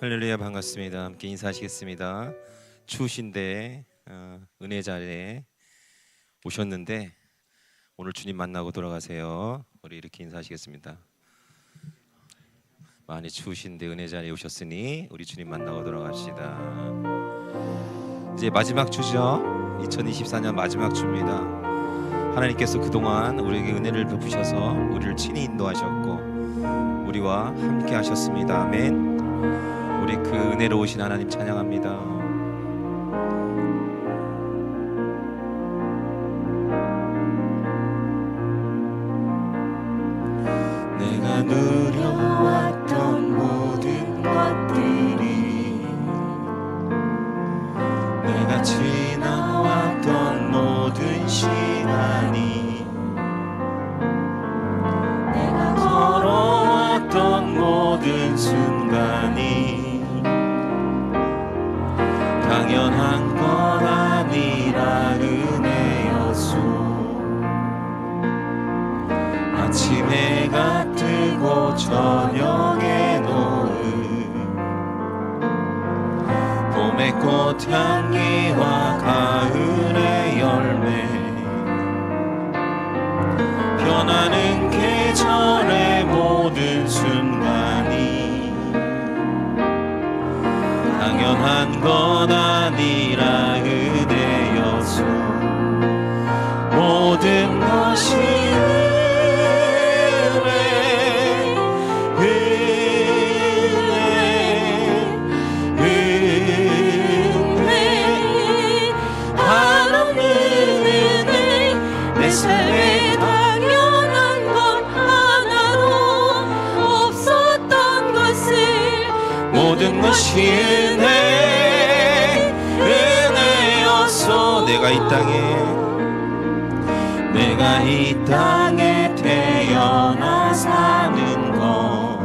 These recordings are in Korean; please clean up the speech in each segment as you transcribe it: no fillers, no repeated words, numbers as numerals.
할렐루야, 반갑습니다. 함께 인사하시겠습니다. 추우신데 은혜 자리에 오셨는데 오늘 주님 만나고 돌아가세요. 우리 이렇게 인사하시겠습니다. 많이 추우신데 은혜 자리에 오셨으니 우리 주님 만나고 돌아갑시다. 이제 마지막 주죠. 2024년 마지막 주입니다. 하나님께서 그동안 우리에게 은혜를 베푸셔서 우리를 친히 인도하셨고 우리와 함께 하셨습니다. 아멘. 우리 그 은혜로우신 하나님 찬양합니다. 내가 누려왔던 모든 것들이, 내가 지나왔던 모든 시간이, 내가 걸어왔던 모든 순간이 당연한 것 아니라 은혜였소. 아침 해가 뜨고 저녁에 노을, 봄의 꽃향기와 가을의 열매, 변하는 계절의 모든 순간이 당연한 것 아니라 은혜였소. 모든 것이 은혜, 한없는 은혜, 내 삶에 당연한 것 하나도 없었던 것을, 모든 것이 은혜였소. 내가 이 땅에 태어나 사는 것,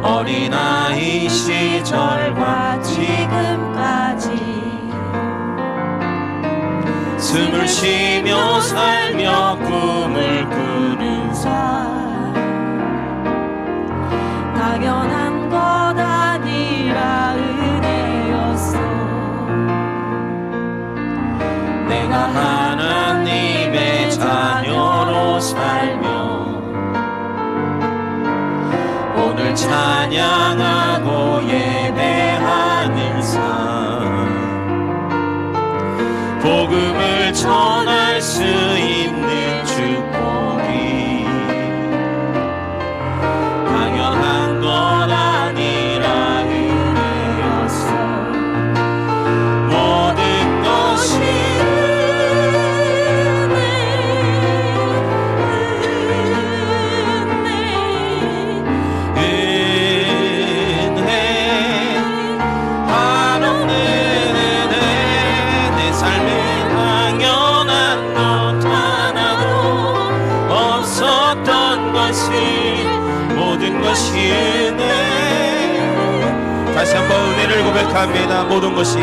어린아이 시절과 지금까지 숨을 쉬며 살며 꿈을 꾸는 삶, 당연한 것 아니라 은혜였어. 내가 하나님의 자녀로 살며 오늘 찬양하고 예배하는 삶, 복음을 전할 수 있는 축복이 당연한 것 아니라 은혜였어. 모든 것이 모든 것이 은혜. 다시 한번 은혜를 고백합니다. 모든 것이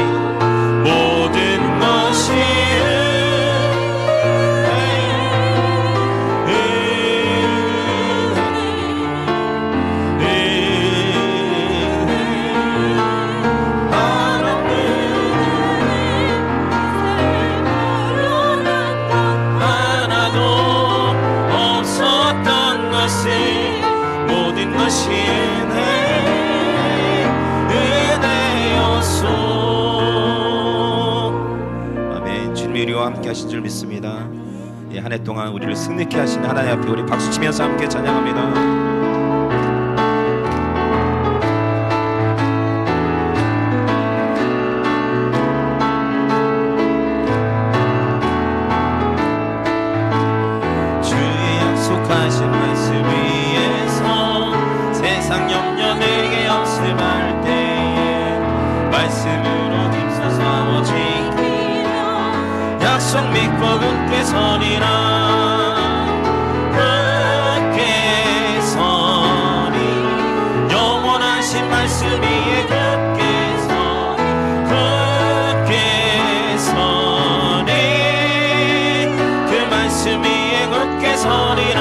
함께 하신 줄 믿습니다. 한 해 동안 우리를 승리케 하신 하나님 앞에 우리 박수치면서 함께 찬양합니다. 주의 약속하신 말씀 위에서 세상 염려 내게 역습할 때에 말씀으로 힘써서 지키며 약속 믿고 굳게 서리라. 굳게 서리, 영원하신 말씀 위에 굳게 서리, 그 말씀 위에 굳게 서리라.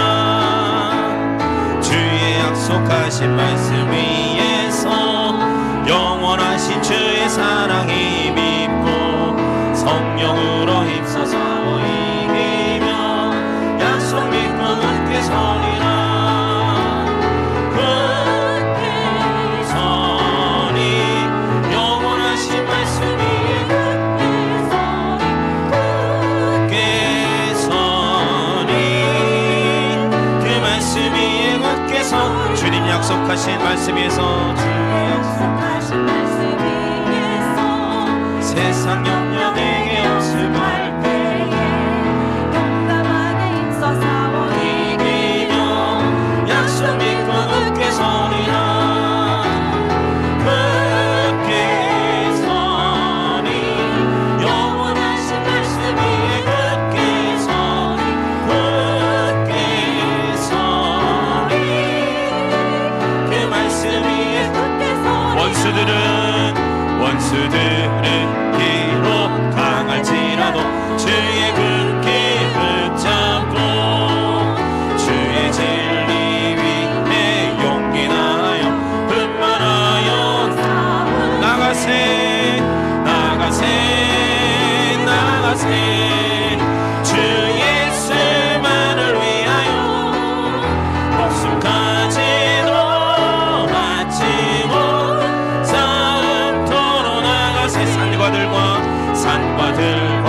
주의 약속하신 말씀 위에 영원하신 주의 사랑이 믿고 성령으로 힘써서 이기며 약속 믿고 굳게 서리라. 굳게 서리 영원하신 말씀이 굳게 서리 그 말씀 위에 굳게 서 주님 약속하신 말씀 위에서 세상 염려 내게 없음을 용감하게 힘써 싸워 이기며 약속 믿고 굳게 서리라. 굳게 서리 영원하신 말씀 위에 굳게 서리 굳게 서리 그 말씀 위에 굳게 서리 원수들은 비록 강할지라도 주의 굳게 붙잡고 주의 진리 위에 용기 나여 분만하여 나가세 나가세 나가세 주 예수만을 위하여 목숨까지도 바치고 산과들과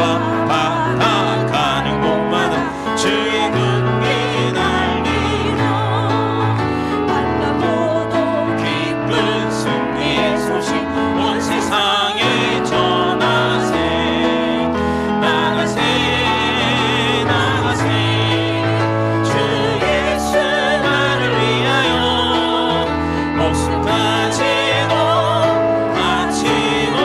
바다 가는 곳마다 주의 긍휼 날리며 반갑고도 기쁜 승리의 소식 온 세상에 전하세 나가세 나가세 주 예수만을 위하여 목숨까지도 바치고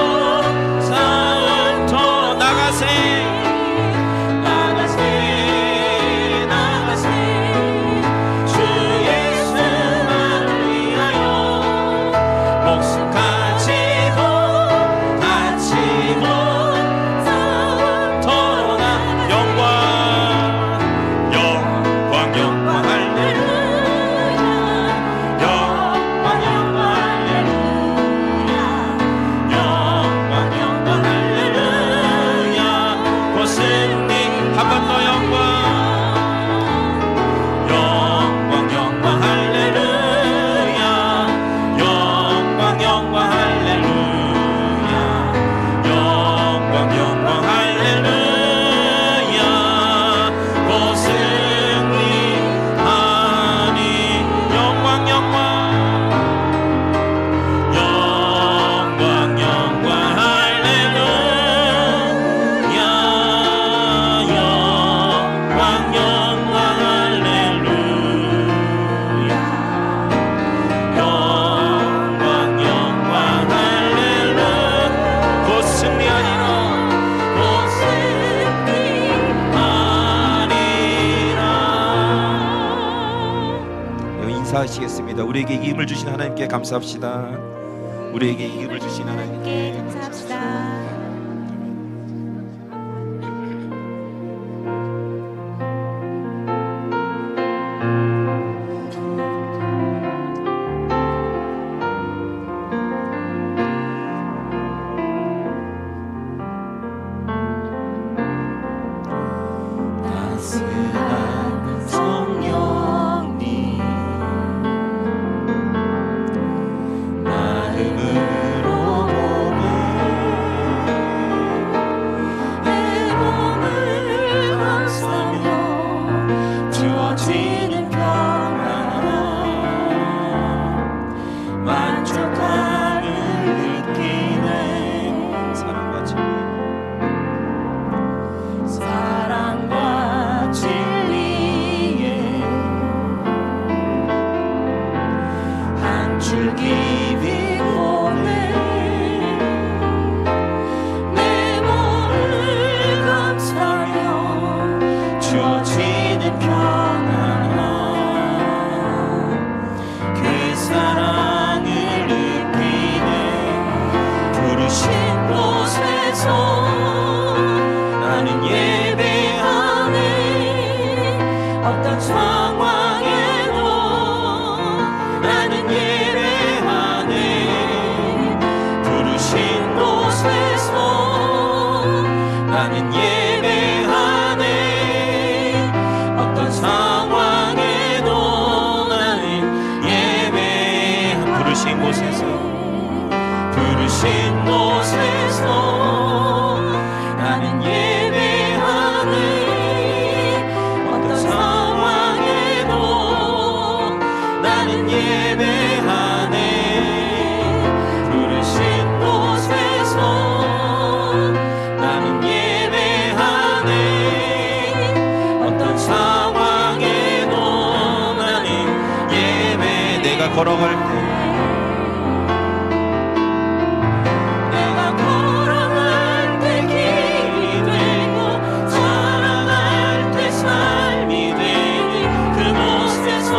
인사하시겠습니다. 우리에게 이김을 주신 하나님께 감사합시다. 우리에게 이김을 주신 하나님께 감사합시다. 따스한 성령님 마음으로 보내 내 몸을 감싸며 주어지는 평안 만족함을 느끼네. 사랑과 진리에 한 줄기 비보내 내 몸을 감싸며 주어지는 평안 그 사랑을 느끼네. 부르신 곳에서 나는 예배하네. 어떤 상황에도 나는 예배하네. 걸어갈 때 내가 걸어갈 때 길이 되고 살아갈 때 삶이 되니 그곳에서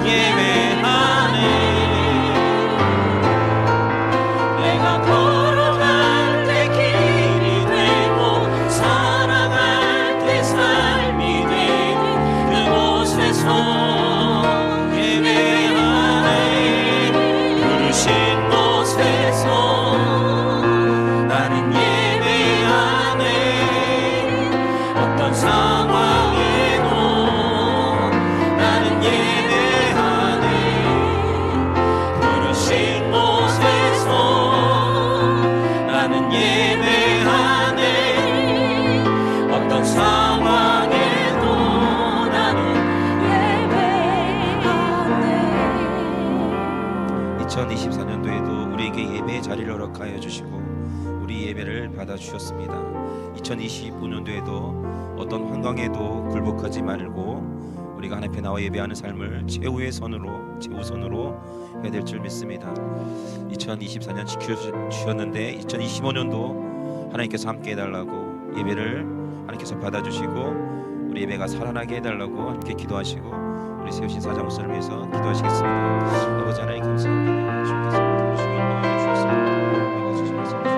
예배하네. 내가 걸어갈 때 길이 되고 살아갈 때 삶이 되니 그곳에서 예배하네. 부르신 곳에서 나는 예배하네. 어떤 상황에도 나는 예배하네. 부르신 곳에서 나는 예배하네. 어떤 상황에도 나는 예배하네. 2024년도에도 우리에게 예배의 자리를 허락하여 주시고 우리 예배를 받아 주셨습니다. 2025년도에도 어떤 환경에도 굴복하지 말고 우리가 하나님 앞에 나와 예배하는 삶을 최후의 선으로 최우선으로 해야 될 줄 믿습니다. 2024년 지켜주셨는데 2025년도 하나님께서 함께 해달라고 예배를 하나님께서 받아주시고 우리 예배가 살아나게 해달라고 함께 기도하시고 우리 세우신 사장 목사를 위해서 기도하시겠습니다. 아버지 하나님 감사합니다. 주께서 주의 인도하여 주셨습니다. 아버지 말씀해 주시옵소서.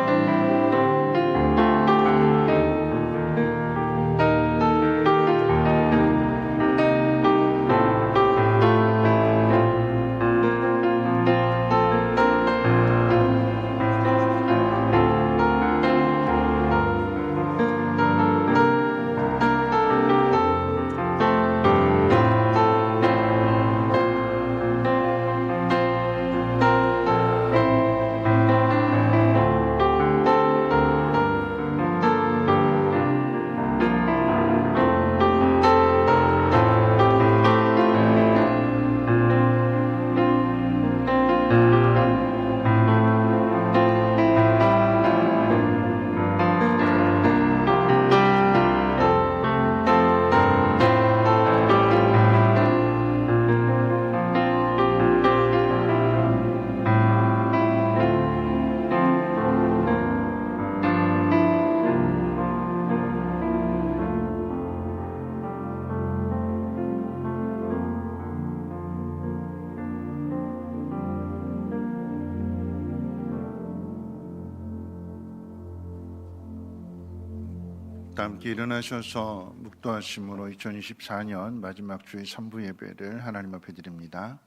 다 함께 일어나셔서 묵도하심으로 2024년 마지막 주의 3부 예배를 하나님 앞에 드립니다.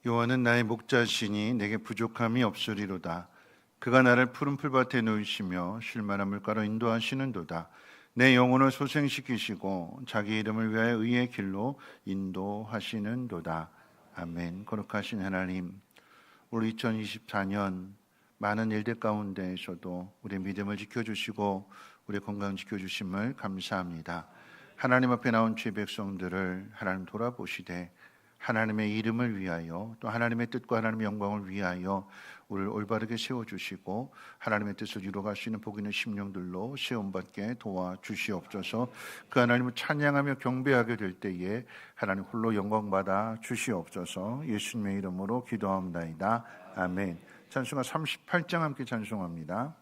여호와는 나의 목자시니 내게 부족함이 없으리로다. 그가 나를 푸른 풀밭에 놓이시며 쉴 만한 물가로 인도하시는도다. 내 영혼을 소생시키시고 자기 이름을 위하여 의의 길로 인도하시는도다. 아멘. 거룩하신 하나님, 올 2024년 많은 일들 가운데에서도 우리의 믿음을 지켜주시고 우리의 건강 지켜주심을 감사합니다. 하나님 앞에 나온 주의 백성들을 하나님 돌아보시되 하나님의 이름을 위하여 또 하나님의 뜻과 하나님의 영광을 위하여 우리를 올바르게 세워주시고 하나님의 뜻을 이루어갈 수 있는 복 있는 심령들로 세움받게 도와주시옵소서. 그 하나님을 찬양하며 경배하게 될 때에 하나님 홀로 영광받아 주시옵소서. 예수님의 이름으로 기도합니다. 아멘. 찬송가 38장 함께 찬송합니다.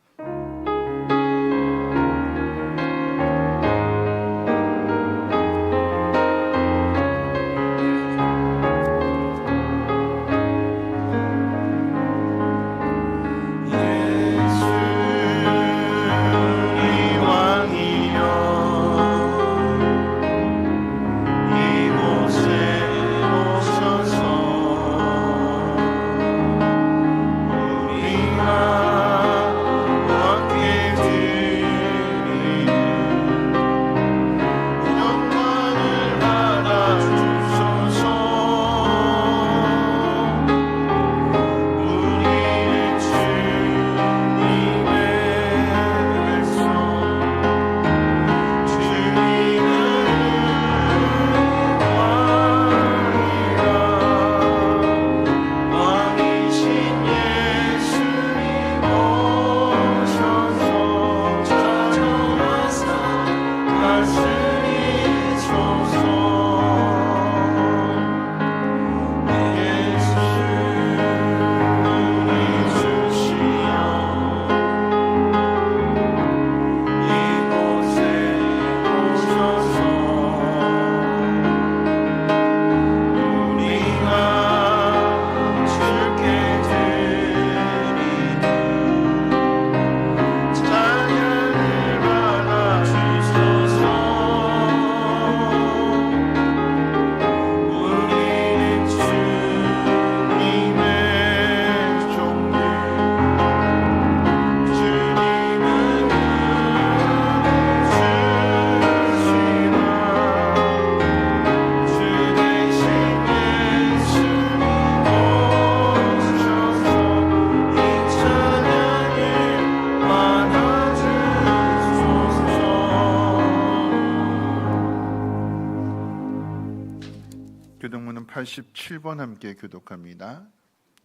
교동문은 87번 함께 교독합니다.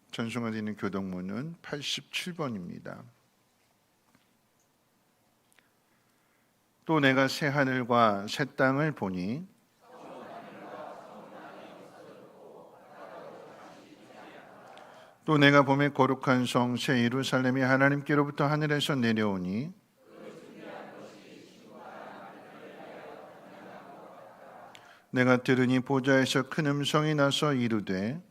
전송가 되는 교동문은 87번입니다. 또 내가 새 하늘과 새 땅을 보니 또 내가 봄에 거룩한 성 새 예루살렘이 하나님께로부터 하늘에서 내려오니 내가 들으니 보좌에서 큰 음성이 나서 이르되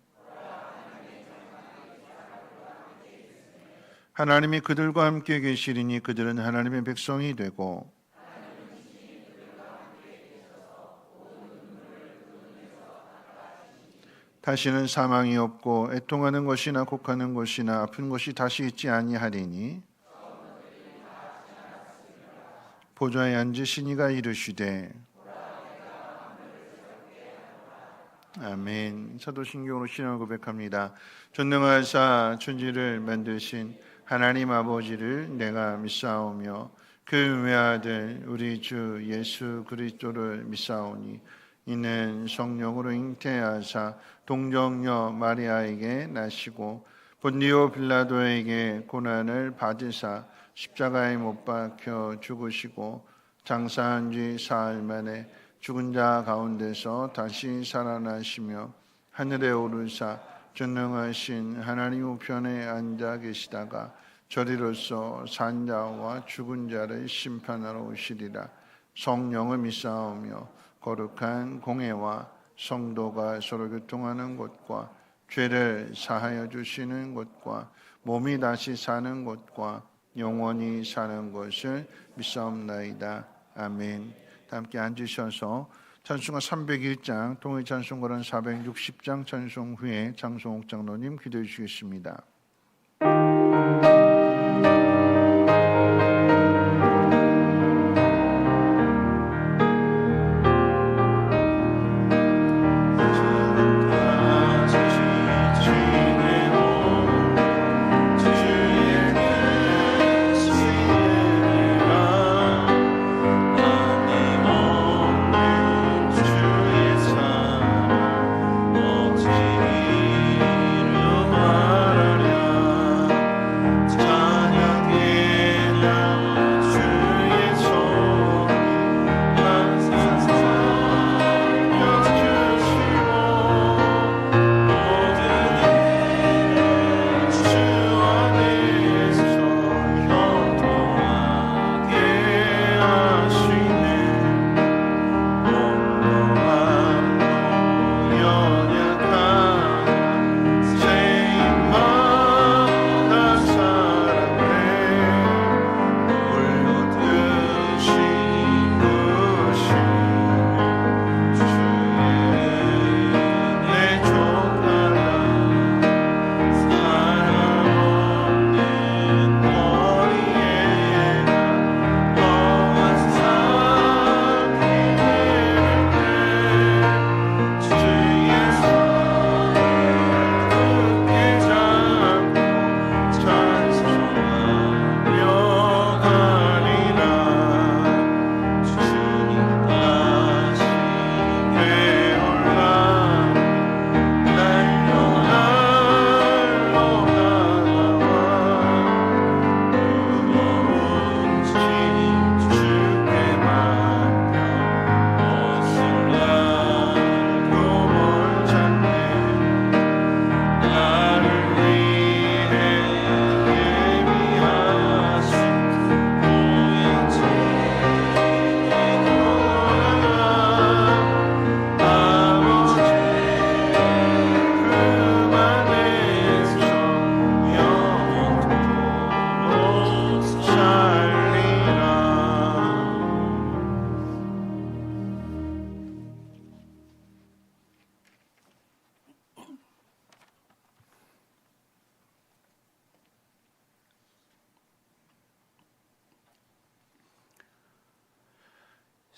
하나님이 그들과 함께 계시리니 그들은 하나님의 백성이 되고 다시는 사망이 없고 애통하는 것이나 곡하는 것이나 아픈 것이 다시 있지 아니하리니 보좌에 앉으신 이가 이르시되 아멘. 사도신경으로 신앙을 고백합니다. 전능하사 천지를 만드신 하나님 아버지를 내가 믿사오며 그 외아들 우리 주 예수 그리스도를 믿사오니 이는 성령으로 잉태하사 동정녀 마리아에게 나시고 본디오 빌라도에게 고난을 받으사 십자가에 못 박혀 죽으시고 장사한 지 사흘 만에 죽은 자 가운데서 다시 살아나시며 하늘에 오르사 전능하신 하나님 우편에 앉아 계시다가 저리로서 산 자와 죽은 자를 심판하러 오시리라. 성령을 믿사오며 거룩한 공회와 성도가 서로 교통하는 곳과 죄를 사하여 주시는 곳과 몸이 다시 사는 곳과 영원히 사는 것을 믿사옵나이다. 아멘. 다 함께 앉으셔서 찬송가 301장, 통일 찬송가는 460장 찬송 후에 장성옥 장로님 기도해 주시겠습니다.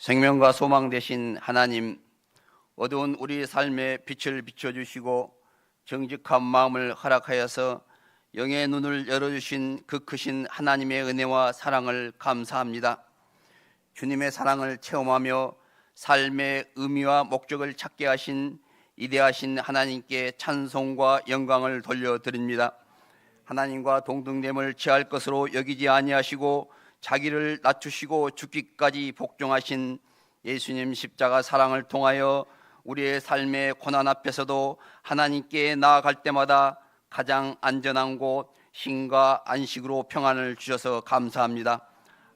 생명과 소망 되신 하나님, 어두운 우리 삶에 빛을 비춰주시고 정직한 마음을 허락하여서 영의 눈을 열어주신 그 크신 하나님의 은혜와 사랑을 감사합니다. 주님의 사랑을 체험하며 삶의 의미와 목적을 찾게 하신 이대하신 하나님께 찬송과 영광을 돌려드립니다. 하나님과 동등됨을 취할 것으로 여기지 아니하시고 자기를 낮추시고 죽기까지 복종하신 예수님 십자가 사랑을 통하여 우리의 삶의 고난 앞에서도 하나님께 나아갈 때마다 가장 안전한 곳 쉼과 안식으로 평안을 주셔서 감사합니다.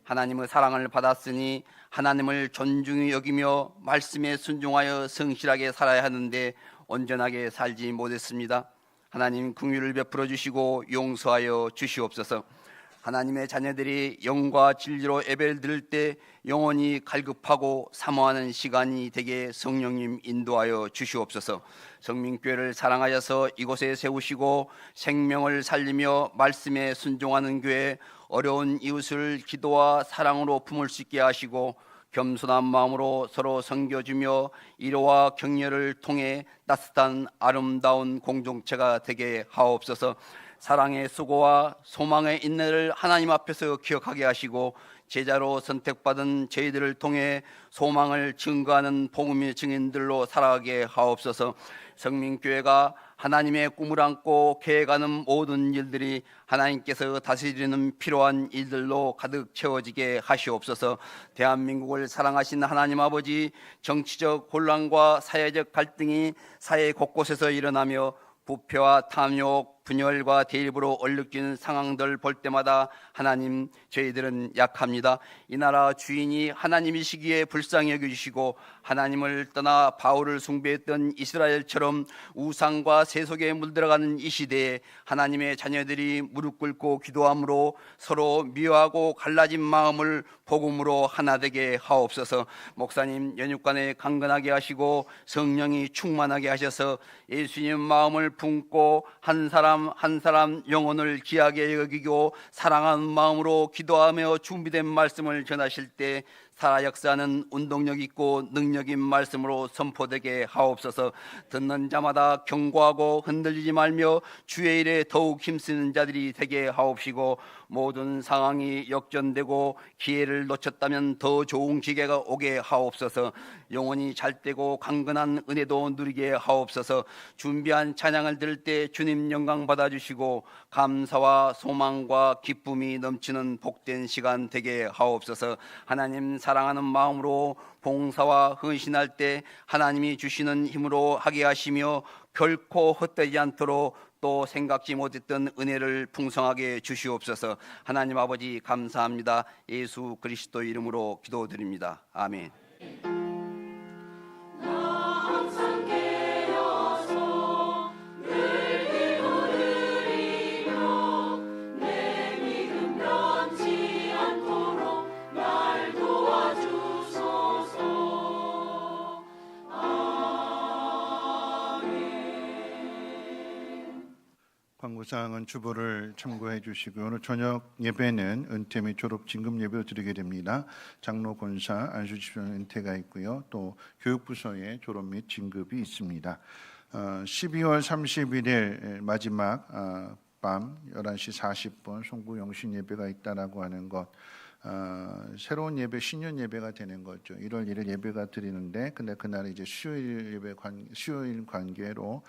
하나님의 사랑을 받았으니 하나님을 존중히 여기며 말씀에 순종하여 성실하게 살아야 하는데 온전하게 살지 못했습니다. 하나님 긍휼을 베풀어 주시고 용서하여 주시옵소서. 하나님의 자녀들이 영과 진리로 예배를 드릴 때 영혼이 갈급하고 사모하는 시간이 되게 성령님 인도하여 주시옵소서. 성민교회를 사랑하여서 이곳에 세우시고 생명을 살리며 말씀에 순종하는 교회, 어려운 이웃을 기도와 사랑으로 품을 수 있게 하시고 겸손한 마음으로 서로 섬겨주며 위로와 격려를 통해 따뜻한 아름다운 공동체가 되게 하옵소서. 사랑의 수고와 소망의 인내를 하나님 앞에서 기억하게 하시고 제자로 선택받은 저희들을 통해 소망을 증거하는 복음의 증인들로 살아가게 하옵소서. 성민교회가 하나님의 꿈을 안고 계획하는 모든 일들이 하나님께서 다스리는 필요한 일들로 가득 채워지게 하시옵소서. 대한민국을 사랑하신 하나님 아버지, 정치적 혼란과 사회적 갈등이 사회 곳곳에서 일어나며 부패와 탐욕, 분열과 대립으로 얼룩진 상황들 볼 때마다 하나님, 저희들은 약합니다. 이 나라 주인이 하나님이시기에 불쌍히 여겨주시고 하나님을 떠나 바울을 숭배했던 이스라엘처럼 우상과 세속에 물들어가는 이 시대에 하나님의 자녀들이 무릎 꿇고 기도함으로 서로 미워하고 갈라진 마음을 복음으로 하나 되게 하옵소서. 목사님 연육간에 강건하게 하시고 성령이 충만하게 하셔서 예수님 마음을 품고 한 사람 한 사람 영혼을 귀하게 여기고 사랑하는 마음으로 기도하며 준비된 말씀을 전하실 때 살아 역사하는 운동력 있고 능력인 말씀으로 선포되게 하옵소서. 듣는 자마다 경고하고 흔들리지 말며 주의 일에 더욱 힘쓰는 자들이 되게 하옵시고 모든 상황이 역전되고 기회를 놓쳤다면 더 좋은 기회가 오게 하옵소서. 영혼이 잘되고 강건한 은혜도 누리게 하옵소서. 준비한 찬양을 들을 때 주님 영광 받아주시고 감사와 소망과 기쁨이 넘치는 복된 시간 되게 하옵소서. 하나님 사랑하는 마음으로 봉사와 헌신할 때 하나님이 주시는 힘으로 하게 하시며 결코 헛되지 않도록 또 생각지 못했던 은혜를 풍성하게 주시옵소서. 하나님 아버지 감사합니다. 예수 그리스도 이름으로 기도드립니다. 아멘. 광고사항은 주보를 참고해 주시고요. 오늘 저녁 예배는 은퇴 및 졸업 진급 예배를 드리게 됩니다. 장로 권사 안수집사는 은퇴가 있고요. 또 교육부서에 졸업 및 진급이 있습니다. 12월 31일 마지막 밤 11시 40분 송구 영신 예배가 있다라고 하는 것, 새로운 예배, 신년 예배가 되는 거죠. 1월 1일 예배가 드리는데, 근데 그날 이제 수요일 관계로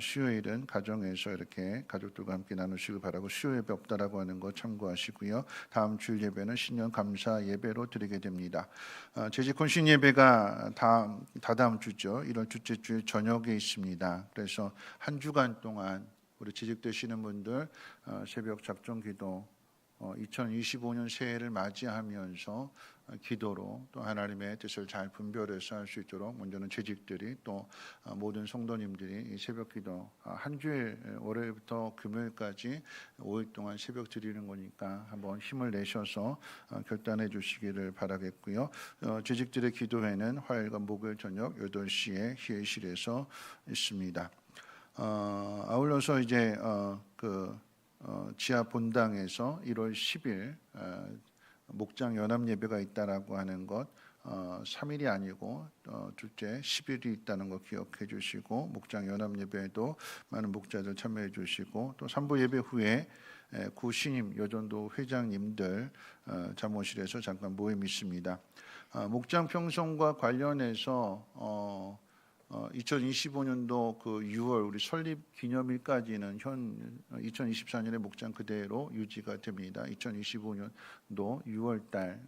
수요일은 가정에서 이렇게 가족들과 함께 나누시길 바라고 수요 예배 없다라고 하는 거 참고하시고요. 다음 주일 예배는 신년 감사 예배로 드리게 됩니다. 재직혼 신 예배가 다다음 주죠. 1월 둘째 주일 저녁에 있습니다. 그래서 한 주간 동안 우리 재직되시는 분들 새벽 작정 기도 2025년 새해를 맞이하면서 기도로 또 하나님의 뜻을 잘 분별해서 할 수 있도록 먼저는 재직들이 또 모든 성도님들이 이 새벽 기도 한 주일 월요일부터 금요일까지 5일 동안 새벽 드리는 거니까 한번 힘을 내셔서 결단해 주시기를 바라겠고요. 재직들의 기도회는 화요일과 목요일 저녁 8시에 희회실에서 있습니다. 아울러서 이제 지하 본당에서 1월 10일 목장 연합 예배가 있다라고 하는 것, 3일이 아니고 둘째 10일이 있다는 거 기억해 주시고 목장 연합 예배에도 많은 목자들 참여해 주시고 또 3부 예배 후에 구신임 여전도 회장님들 잠옷실에서 잠깐 모임 있습니다. 목장 평성과 관련해서 2025년도 그 6월 우리 설립 기념일까지는 현 2024년의 목장 그대로 유지가 됩니다. 2025년도 6월 달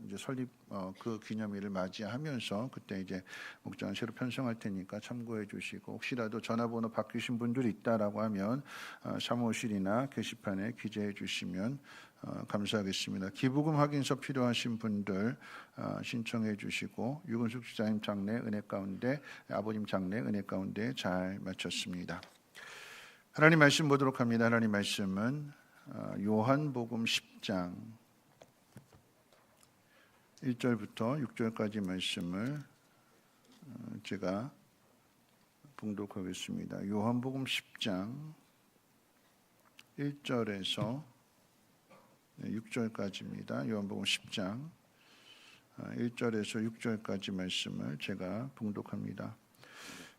이제 설립 그 기념일을 맞이하면서 그때 이제 목장을 새로 편성할 테니까 참고해 주시고, 혹시라도 전화번호 바뀌신 분들이 있다라고 하면 사무실이나 게시판에 기재해 주시면 감사하겠습니다. 기부금 확인서 필요하신 분들 신청해 주시고, 유근숙 지사님 장례 은혜 가운데, 아버님 장례 은혜 가운데 잘 마쳤습니다. 하나님 말씀 보도록 합니다. 하나님 말씀은 요한복음 10장 1절부터 6절까지 말씀을 제가 봉독하겠습니다. 요한복음 10장 1절에서 6절까지입니다. 요한복음 10장 1절에서 6절까지 말씀을 제가 봉독합니다.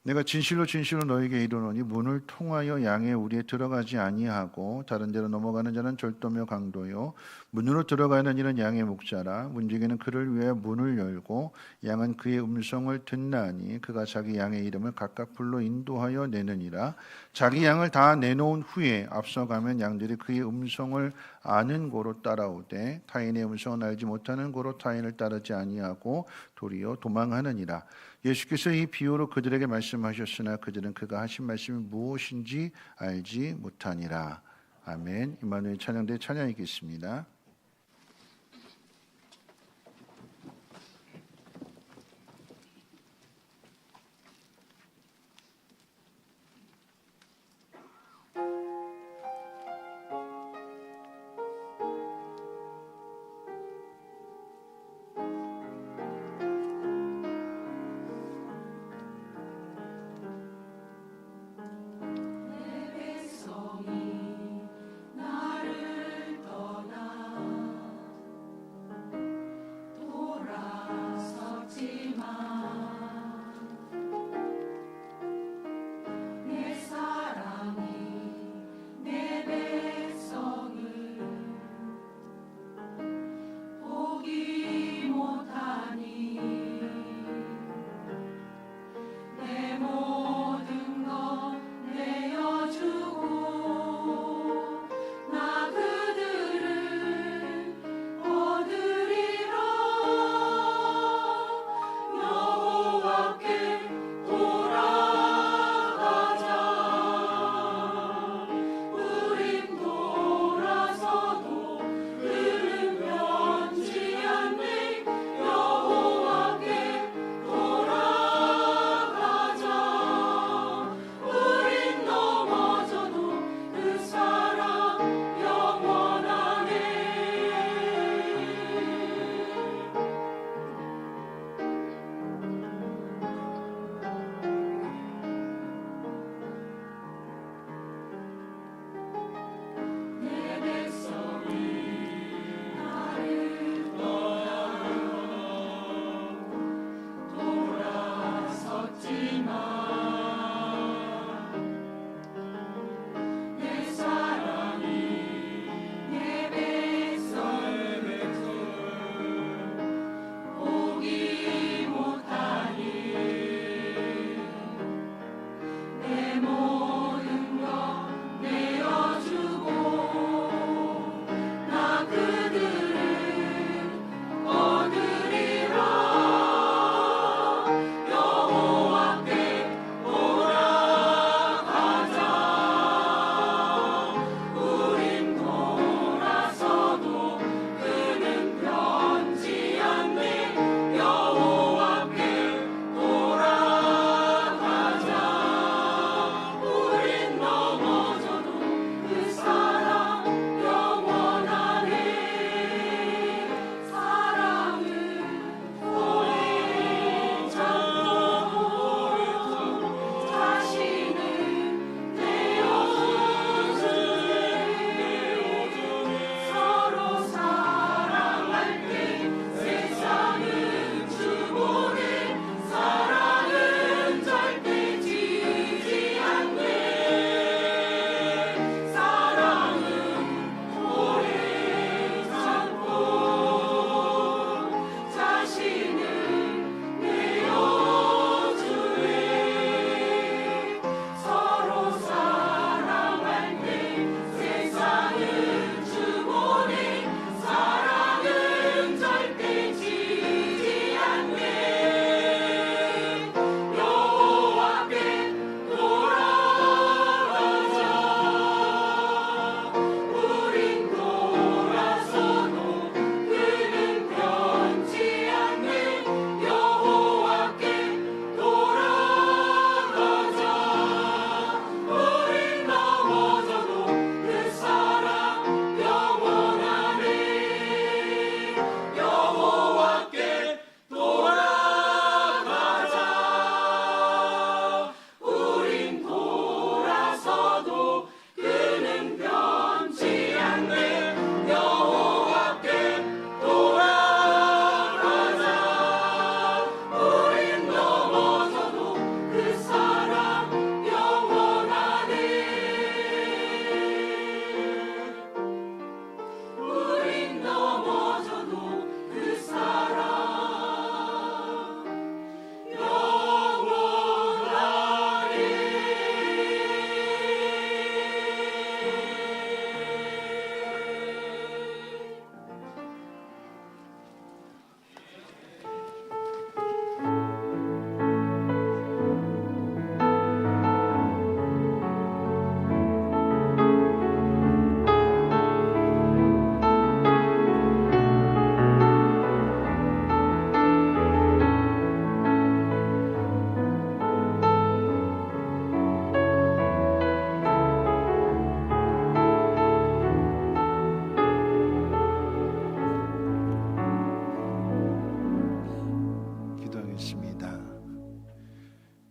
내가 진실로 진실로 너에게 이르노니 문을 통하여 양의 우리에 들어가지 아니하고 다른 데로 넘어가는 자는 절도며 강도요 문으로 들어가는 이는 양의 목자라. 문지기는 그를 위해 문을 열고 양은 그의 음성을 듣나니 그가 자기 양의 이름을 각각 불러 인도하여 내느니라. 자기 양을 다 내놓은 후에 앞서가면 양들이 그의 음성을 아는 고로 따라오되 타인의 음성을 알지 못하는 고로 타인을 따르지 아니하고 도리어 도망하느니라. 예수께서 이 비유로 그들에게 말씀하셨으나 그들은 그가 하신 말씀이 무엇인지 알지 못하니라. 아멘. 임마누엘 찬양대 찬양 있겠습니다.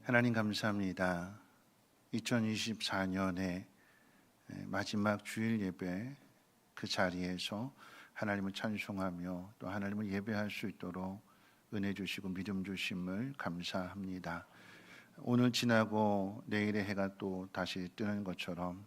하나님 감사합니다. 2024년의 마지막 주일 예배 그 자리에서 하나님을 찬송하며 또 하나님을 예배할 수 있도록 은혜 주시고 믿음 주심을 감사합니다. 오늘 지나고 내일의 해가 또 다시 뜨는 것처럼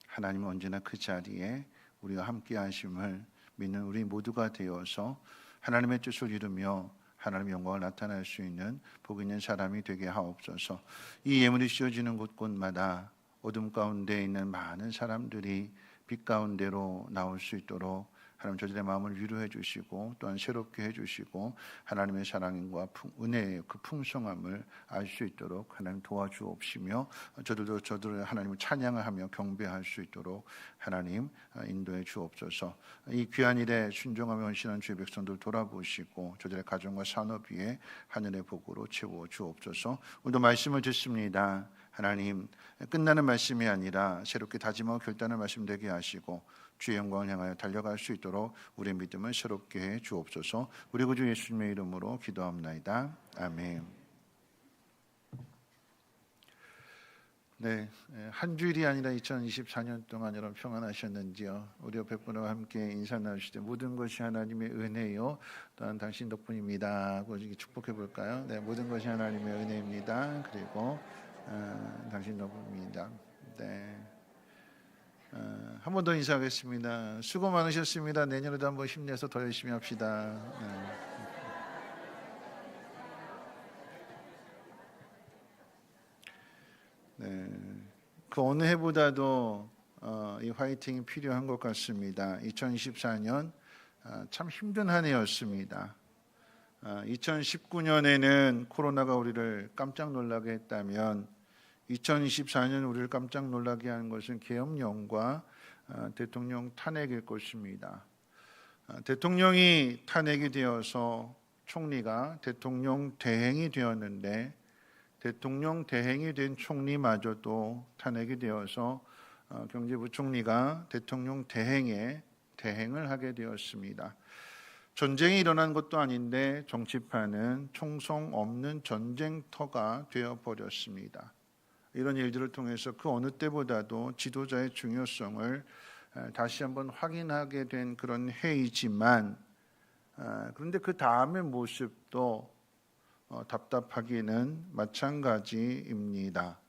하나님은 언제나 그 자리에 우리와 함께 하심을 믿는 우리 모두가 되어서 하나님의 뜻을 이루며 하나님의 영광을 나타낼 수 있는 복 있는 사람이 되게 하옵소서. 이 예물이 씌워지는 곳곳마다 어둠 가운데 있는 많은 사람들이 빛 가운데로 나올 수 있도록 하나님 저들의 마음을 위로해 주시고 또한 새롭게 해주시고 하나님의 사랑과 은혜의 그 풍성함을 알 수 있도록 하나님 도와주옵시며 저들도 저들을 하나님을 찬양하며 경배할 수 있도록 하나님 인도해 주옵소서. 이 귀한 일에 순종하며 헌신한 주의 백성들 돌아보시고 저들의 가정과 산업 위에 하늘의 복으로 채워 주옵소서. 오늘도 말씀을 듣습니다. 하나님 끝나는 말씀이 아니라 새롭게 다짐하고 결단의 말씀 되게 하시고 주의 영광을 향하여 달려갈 수 있도록 우리의 믿음을 새롭게 해 주옵소서. 우리 구주 예수님의 이름으로 기도합나이다. 아멘. 네, 한 주일이 아니라 2024년 동안 여러분 평안하셨는지요? 우리 옆에 분과 함께 인사 나누실 때 모든 것이 하나님의 은혜요 또한 당신 덕분입니다 하고 축복해 볼까요? 네, 모든 것이 하나님의 은혜입니다. 그리고 당신 덕분입니다. 네. 한 번 더 인사하겠습니다. 수고 많으셨습니다. 내년에도 한번 힘내서 더 열심히 합시다. 네. 그 어느 해보다도 이 화이팅이 필요한 것 같습니다. 2024년 참 힘든 한 해였습니다. 2019년에는 코로나가 우리를 깜짝 놀라게 했다면 2024년 우리를 깜짝 놀라게 하는 것은 계엄령과 대통령 탄핵일 것입니다. 대통령이 탄핵이 되어서 총리가 대통령 대행이 되었는데 대통령 대행이 된 총리마저도 탄핵이 되어서 경제부총리가 대통령 대행을 하게 되었습니다. 전쟁이 일어난 것도 아닌데 정치판은 총성 없는 전쟁터가 되어버렸습니다. 이런 일들을 통해서 그 어느 때보다도 지도자의 중요성을 다시 한번 확인하게 된 그런 해이지만 그런데 그 다음의 모습도 답답하기는 마찬가지입니다.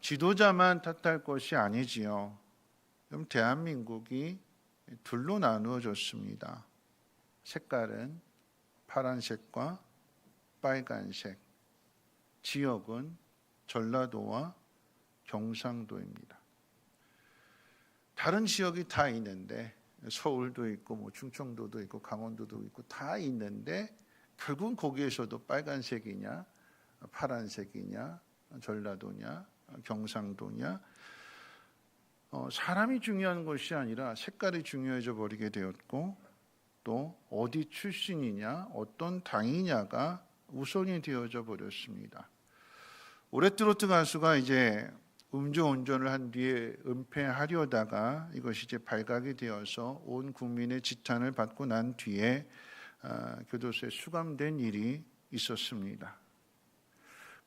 지도자만 탓할 것이 아니지요. 그럼 대한민국이 둘로 나누어졌습니다. 색깔은 파란색과 빨간색, 지역은 전라도와 경상도입니다. 다른 지역이 다 있는데 서울도 있고 충청도도 있고 강원도도 있고 다 있는데 결국은 거기에서도 빨간색이냐 파란색이냐 전라도냐 경상도냐 사람이 중요한 것이 아니라 색깔이 중요해져 버리게 되었고 또 어디 출신이냐 어떤 당이냐가 우선이 되어져 버렸습니다. 올해 트로트 가수가 이제 음주운전을 한 뒤에 은폐하려다가 이것이 이제 발각이 되어서 온 국민의 지탄을 받고 난 뒤에 교도소에 수감된 일이 있었습니다.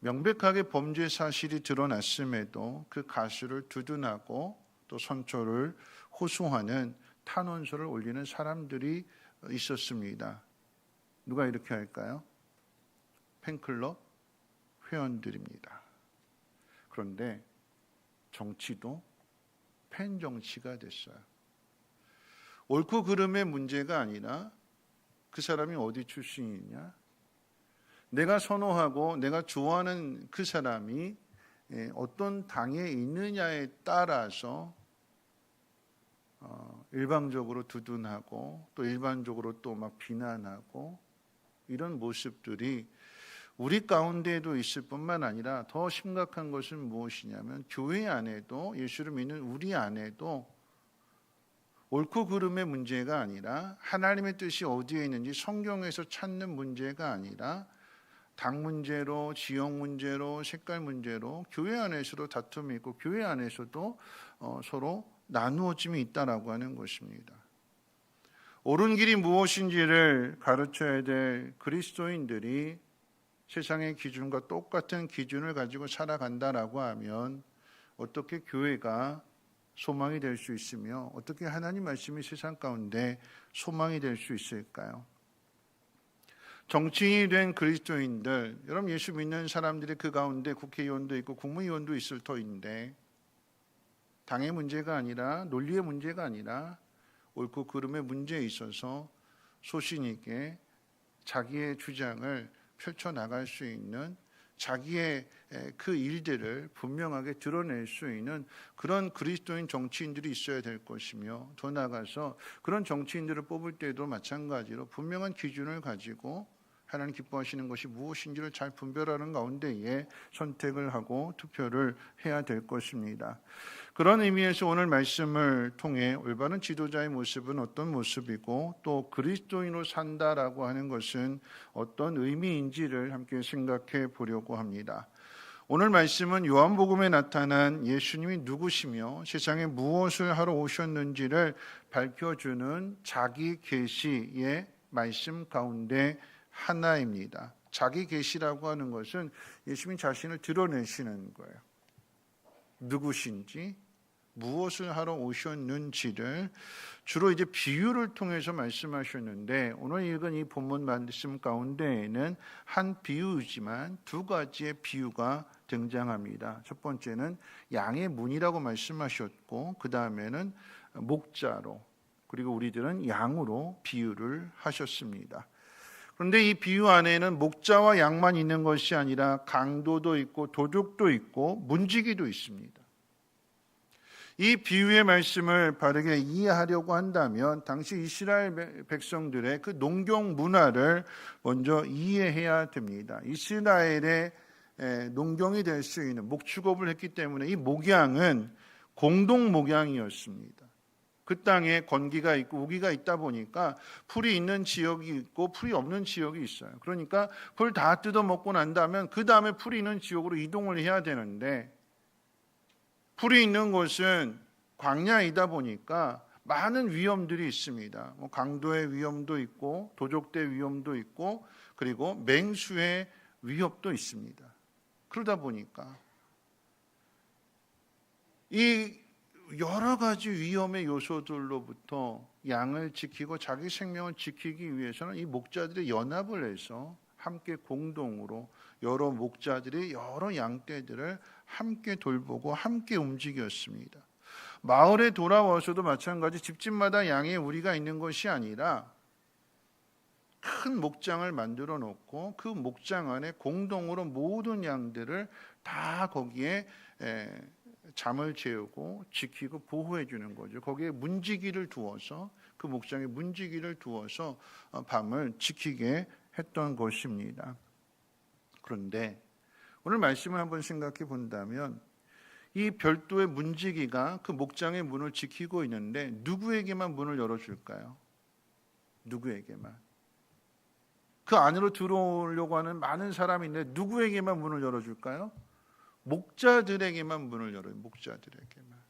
명백하게 범죄 사실이 드러났음에도 그 가수를 두둔하고 또 선처를 호소하는 탄원서를 올리는 사람들이 있었습니다. 누가 이렇게 할까요? 팬클럽 회원들입니다. 그런데 정치도 팬 정치가 됐어요. 옳고 그름의 문제가 아니라 그 사람이 어디 출신이냐, 내가 선호하고 내가 좋아하는 그 사람이 어떤 당에 있느냐에 따라서 일방적으로 두둔하고 또 일반적으로 또 막 비난하고 이런 모습들이 우리 가운데에도 있을 뿐만 아니라 더 심각한 것은 무엇이냐면 교회 안에도 예수를 믿는 우리 안에도 옳고 그름의 문제가 아니라 하나님의 뜻이 어디에 있는지 성경에서 찾는 문제가 아니라 당 문제로 지역 문제로 색깔 문제로 교회 안에서도 다툼이 있고 교회 안에서도 서로 나누어짐이 있다라고 하는 것입니다. 옳은 길이 무엇인지를 가르쳐야 될 그리스도인들이 세상의 기준과 똑같은 기준을 가지고 살아간다라고 하면 어떻게 교회가 소망이 될 수 있으며 어떻게 하나님 말씀이 세상 가운데 소망이 될 수 있을까요? 정치인이 된 그리스도인들, 여러분 예수 믿는 사람들이 그 가운데 국회의원도 있고 국무위원도 있을 터인데 당의 문제가 아니라 논리의 문제가 아니라 옳고 그름의 문제에 있어서 소신 있게 자기의 주장을 펼쳐나갈 수 있는 자기의 그 일들을 분명하게 드러낼 수 있는 그런 그리스도인 정치인들이 있어야 될 것이며 더 나아가서 그런 정치인들을 뽑을 때도 마찬가지로 분명한 기준을 가지고 하나님 기뻐하시는 것이 무엇인지를 잘 분별하는 가운데에 선택을 하고 투표를 해야 될 것입니다. 그런 의미에서 오늘 말씀을 통해 올바른 지도자의 모습은 어떤 모습이고 또 그리스도인으로 산다라고 하는 것은 어떤 의미인지를 함께 생각해 보려고 합니다. 오늘 말씀은 요한복음에 나타난 예수님이 누구시며 세상에 무엇을 하러 오셨는지를 밝혀주는 자기 계시의 말씀 가운데 하나입니다. 자기 계시라고 하는 것은 예수님 자신을 드러내시는 거예요. 누구신지, 무엇을 하러 오셨는지를 주로 이제 비유를 통해서 말씀하셨는데 오늘 읽은 이 본문 말씀 가운데에는 한 비유이지만 두 가지의 비유가 등장합니다. 첫 번째는 양의 문이라고 말씀하셨고 그 다음에는 목자로 그리고 우리들은 양으로 비유를 하셨습니다. 그런데 이 비유 안에는 목자와 양만 있는 것이 아니라 강도도 있고 도둑도 있고 문지기도 있습니다. 이 비유의 말씀을 바르게 이해하려고 한다면 당시 이스라엘 백성들의 그 농경 문화를 먼저 이해해야 됩니다. 이스라엘의 농경이 될 수 있는 목축업을 했기 때문에 이 목양은 공동 목양이었습니다. 그 땅에 건기가 있고 우기가 있다 보니까 풀이 있는 지역이 있고 풀이 없는 지역이 있어요. 그러니까 풀 다 뜯어먹고 난 다음에 그 다음에 풀이 있는 지역으로 이동을 해야 되는데 풀이 있는 곳은 광야이다 보니까 많은 위험들이 있습니다. 강도의 위험도 있고 도적대 위험도 있고 그리고 맹수의 위협도 있습니다. 그러다 보니까 이 여러 가지 위험의 요소들로부터 양을 지키고 자기 생명을 지키기 위해서는 이 목자들이 연합을 해서 함께 공동으로 여러 목자들이 여러 양떼들을 함께 돌보고 함께 움직였습니다. 마을에 돌아와서도 마찬가지 집집마다 양의 우리가 있는 것이 아니라 큰 목장을 만들어 놓고 그 목장 안에 공동으로 모든 양들을 다 거기에 잠을 재우고 지키고 보호해 주는 거죠. 거기에 문지기를 두어서 그 목장에 문지기를 두어서 밤을 지키게 했던 것입니다. 그런데 오늘 말씀을 한번 생각해 본다면 이 별도의 문지기가 그 목장의 문을 지키고 있는데 누구에게만 문을 열어줄까요? 누구에게만? 그 안으로 들어오려고 하는 많은 사람이 있는데 누구에게만 문을 열어줄까요? 목자들에게만 문을 열어요. 목자들에게만.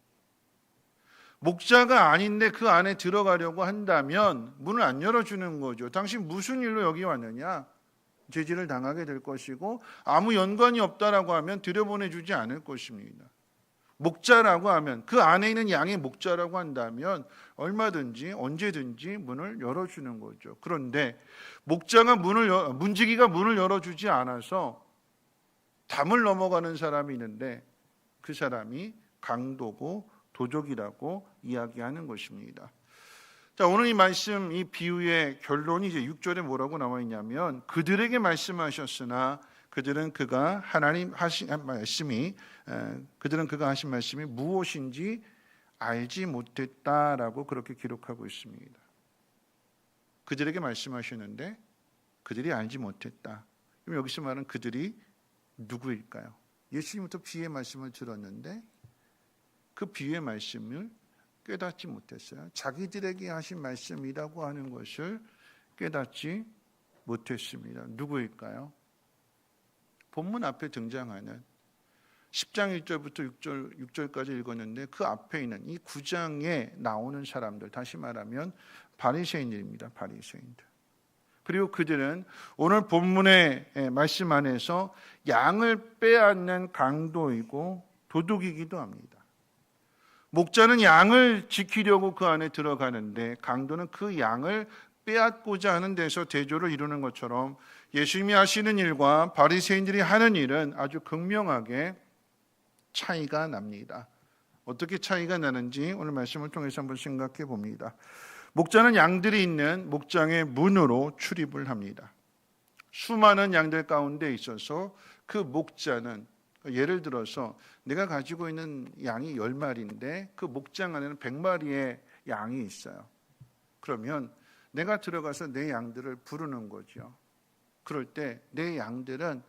목자가 아닌데 그 안에 들어가려고 한다면 문을 안 열어주는 거죠. 당신 무슨 일로 여기 왔느냐? 제지를 당하게 될 것이고 아무 연관이 없다라고 하면 들여보내주지 않을 것입니다. 목자라고 하면 그 안에 있는 양의 목자라고 한다면 얼마든지 언제든지 문을 열어주는 거죠. 그런데 목자가 문지기가 문을 열어주지 않아서 담을 넘어가는 사람이 있는데 그 사람이 강도고 도적이라고 이야기하는 것입니다. 자, 오늘 이 말씀, 이 비유의 결론이 이제 6절에 뭐라고 나와 있냐면 그들에게 말씀하셨으나 그들은 그가 하신 말씀이 무엇인지 알지 못했다라고 그렇게 기록하고 있습니다. 그들에게 말씀하셨는데 그들이 알지 못했다. 그럼 여기서 말하는 그들이 누구일까요? 예수님부터 비유의 말씀을 들었는데 그 비유의 말씀을 깨닫지 못했어요. 자기들에게 하신 말씀이라고 하는 것을 깨닫지 못했습니다. 누구일까요? 본문 앞에 등장하는 10장 1절부터 6절까지 읽었는데 그 앞에 있는 이 9장에 나오는 사람들, 다시 말하면 바리새인들입니다. 바리새인들. 그리고 그들은 오늘 본문의 말씀 안에서 양을 빼앗는 강도이고 도둑이기도 합니다. 목자는 양을 지키려고 그 안에 들어가는데 강도는 그 양을 빼앗고자 하는 데서 대조를 이루는 것처럼 예수님이 하시는 일과 바리새인들이 하는 일은 아주 극명하게 차이가 납니다. 어떻게 차이가 나는지 오늘 말씀을 통해서 한번 생각해 봅니다. 목자는 양들이 있는 목장의 문으로 출입을 합니다. 수많은 양들 가운데 있어서 그 목자는, 예를 들어서 내가 가지고 있는 양이 10마리인데 그 목장 안에는 100마리의 양이 있어요. 그러면 내가 들어가서 내 양들을 부르는 거죠. 그럴 때 내 양들은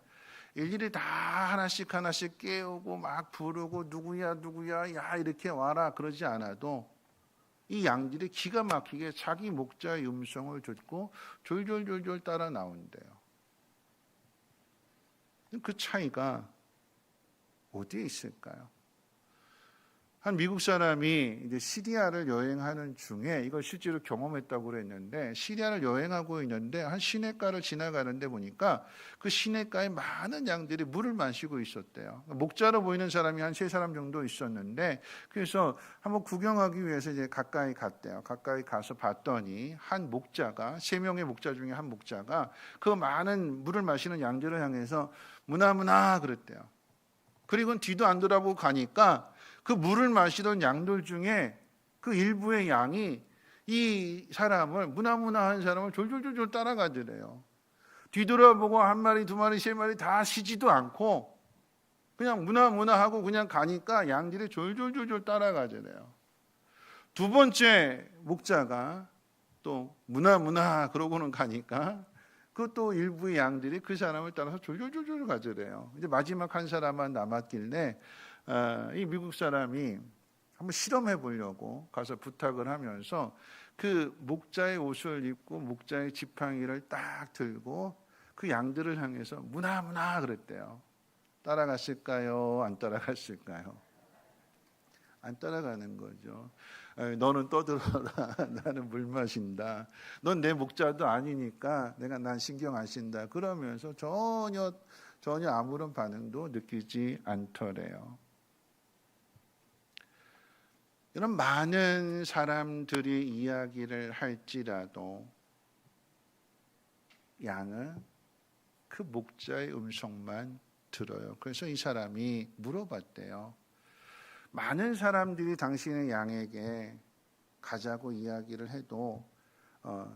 일일이 다 하나씩 깨우고 막 부르고 누구야 야 이렇게 와라 그러지 않아도 이 양들이 기가 막히게 자기 목자의 음성을 듣고 졸졸졸졸 따라 나온대요. 그 차이가 어디에 있을까요? 한 미국 사람이 이제 시리아를 여행하는 중에 이걸 실제로 경험했다고 그랬는데, 시리아를 여행하고 있는데 한 시냇가를 지나가는데 보니까 그 시냇가에 많은 양들이 물을 마시고 있었대요. 목자로 보이는 사람이 한 3사람 정도 있었는데, 그래서 한번 구경하기 위해서 이제 가까이 갔대요. 가까이 가서 봤더니 한 목자가, 3명의 목자 중에 한 목자가 그 많은 물을 마시는 양들을 향해서 무나무나 그랬대요. 그리고 뒤도 안 돌아보고 가니까 그 물을 마시던 양들 중에 그 일부의 양이 이 사람을, 무나무나 한 사람을 졸졸졸졸 따라가더래요. 뒤돌아보고 한 마리, 2마리, 3마리 다 쉬지도 않고 그냥 무나무나 하고 그냥 가니까 양들이 졸졸졸졸 따라가더래요. 두 번째 목자가 또 무나무나 그러고는 가니까 그것도 일부의 양들이 그 사람을 따라서 졸졸졸졸 가더래요. 이제 마지막 한 사람만 남았길래 이 미국 사람이 한번 실험해 보려고 가서 부탁을 하면서 그 목자의 옷을 입고 목자의 지팡이를 딱 들고 그 양들을 향해서 무나무나 그랬대요. 따라갔을까요? 안 따라갔을까요? 안 따라가는 거죠. 너는 떠들어라. 나는 물 마신다. 넌 내 목자도 아니니까 난 신경 안 쓴다. 그러면서 전혀 아무런 반응도 느끼지 않더래요. 이런 많은 사람들이 이야기를 할지라도 양은 그 목자의 음성만 들어요. 그래서 이 사람이 물어봤대요. 많은 사람들이 당신의 양에게 가자고 이야기를 해도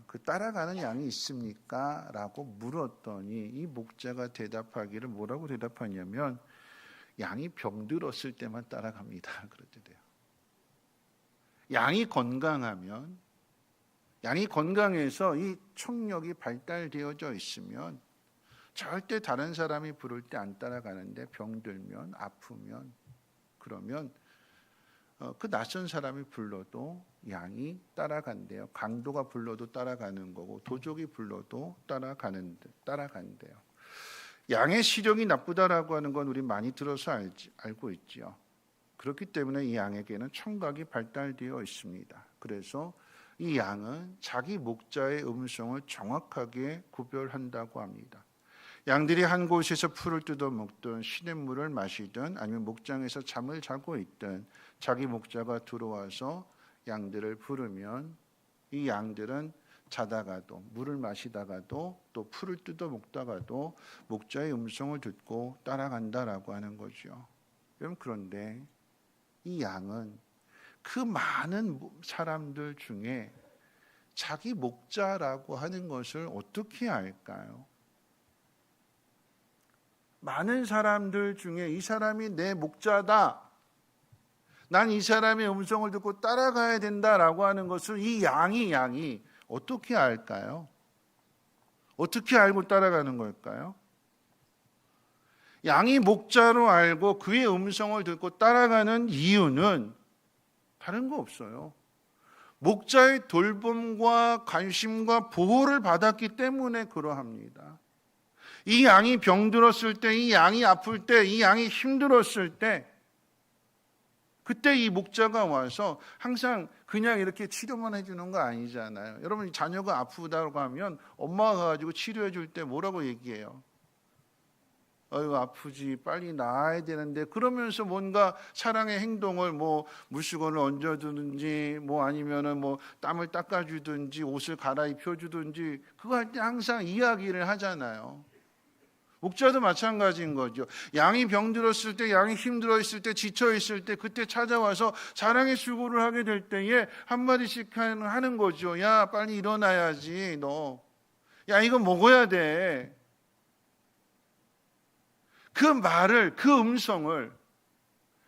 그 따라가는 양이 있습니까? 라고 물었더니 이 목자가 대답하기를 뭐라고 대답하냐면 양이 병들었을 때만 따라갑니다. 그러더래요. 양이 건강하면, 양이 건강해서 이 청력이 발달되어져 있으면 절대 다른 사람이 부를 때 안 따라가는데 병들면, 아프면, 그러면 그 낯선 사람이 불러도 양이 따라간대요. 강도가 불러도 따라가는 거고 도적이 불러도 따라간대요. 양의 시력이 나쁘다라고 하는 건 우리 많이 들어서 알고 있지요. 그렇기 때문에 이 양에게는 청각이 발달되어 있습니다. 그래서 이 양은 자기 목자의 음성을 정확하게 구별한다고 합니다. 양들이 한 곳에서 풀을 뜯어 먹든 시냇물을 마시든 아니면 목장에서 잠을 자고 있든 자기 목자가 들어와서 양들을 부르면 이 양들은 자다가도, 물을 마시다가도, 또 풀을 뜯어 먹다가도 목자의 음성을 듣고 따라간다라고 하는 거죠. 그런데 이 양은 그 많은 사람들 중에 자기 목자라고 하는 것을 어떻게 알까요? 많은 사람들 중에 이 사람이 내 목자다, 난 이 사람의 음성을 듣고 따라가야 된다라고 하는 것을 이 양이 어떻게 알까요? 어떻게 알고 따라가는 걸까요? 양이 목자로 알고 그의 음성을 듣고 따라가는 이유는 다른 거 없어요. 목자의 돌봄과 관심과 보호를 받았기 때문에 그러합니다. 이 양이 병들었을 때, 이 양이 아플 때, 이 양이 힘들었을 때 그때 이 목자가 와서 항상 그냥 이렇게 치료만 해주는 거 아니잖아요. 여러분, 자녀가 아프다고 하면 엄마가 가가지고 치료해 줄 때 뭐라고 얘기해요? 어이구, 아프지, 빨리 나아야 되는데, 그러면서 뭔가 사랑의 행동을 뭐 물수건을 얹어주든지 뭐 아니면은 뭐 땀을 닦아주든지 옷을 갈아입혀주든지 그거 할 때 항상 이야기를 하잖아요. 목자도 마찬가지인 거죠. 양이 병들었을 때, 양이 힘들어 있을 때, 지쳐 있을 때, 그때 찾아와서 사랑의 수고를 하게 될 때에 한마디씩 하는 거죠. 야, 빨리 일어나야지, 너. 야, 이거 먹어야 돼. 그 말을, 그 음성을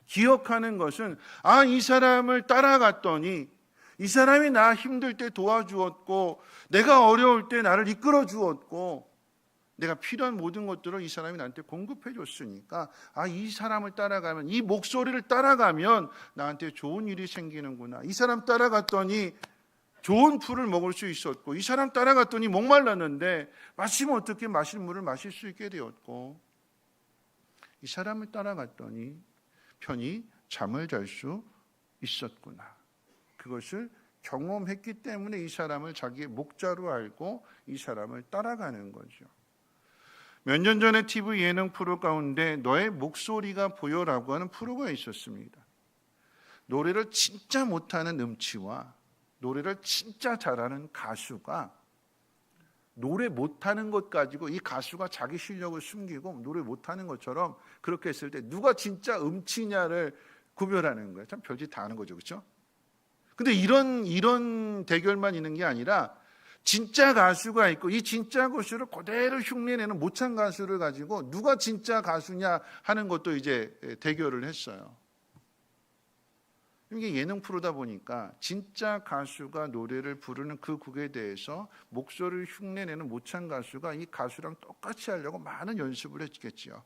기억하는 것은, 아, 이 사람을 따라갔더니 이 사람이 나 힘들 때 도와주었고, 내가 어려울 때 나를 이끌어 주었고, 내가 필요한 모든 것들을 이 사람이 나한테 공급해 줬으니까, 아, 이 사람을 따라가면, 이 목소리를 따라가면 나한테 좋은 일이 생기는구나. 이 사람 따라갔더니 좋은 풀을 먹을 수 있었고, 이 사람 따라갔더니 목말랐는데 마시면 어떻게 마실 물을 마실 수 있게 되었고, 이 사람을 따라갔더니 편히 잠을 잘 수 있었구나. 그것을 경험했기 때문에 이 사람을 자기의 목자로 알고 이 사람을 따라가는 거죠. 몇 년 전에 TV 예능 프로 가운데 너의 목소리가 보여라고 하는 프로가 있었습니다. 노래를 진짜 못하는 음치와 노래를 진짜 잘하는 가수가 노래 못하는 것 가지고 이 가수가 자기 실력을 숨기고 노래 못하는 것처럼 그렇게 했을 때 누가 진짜 음치냐를 구별하는 거예요. 참 별짓 다 하는 거죠, 그렇죠? 근데 이런 대결만 있는 게 아니라 진짜 가수가 있고 이 진짜 가수를 그대로 흉내내는 모창 가수를 가지고 누가 진짜 가수냐 하는 것도 이제 대결을 했어요. 이게 예능 프로다 보니까 진짜 가수가 노래를 부르는 그 곡에 대해서 목소리를 흉내내는 모창 가수가 이 가수랑 똑같이 하려고 많은 연습을 했겠지요.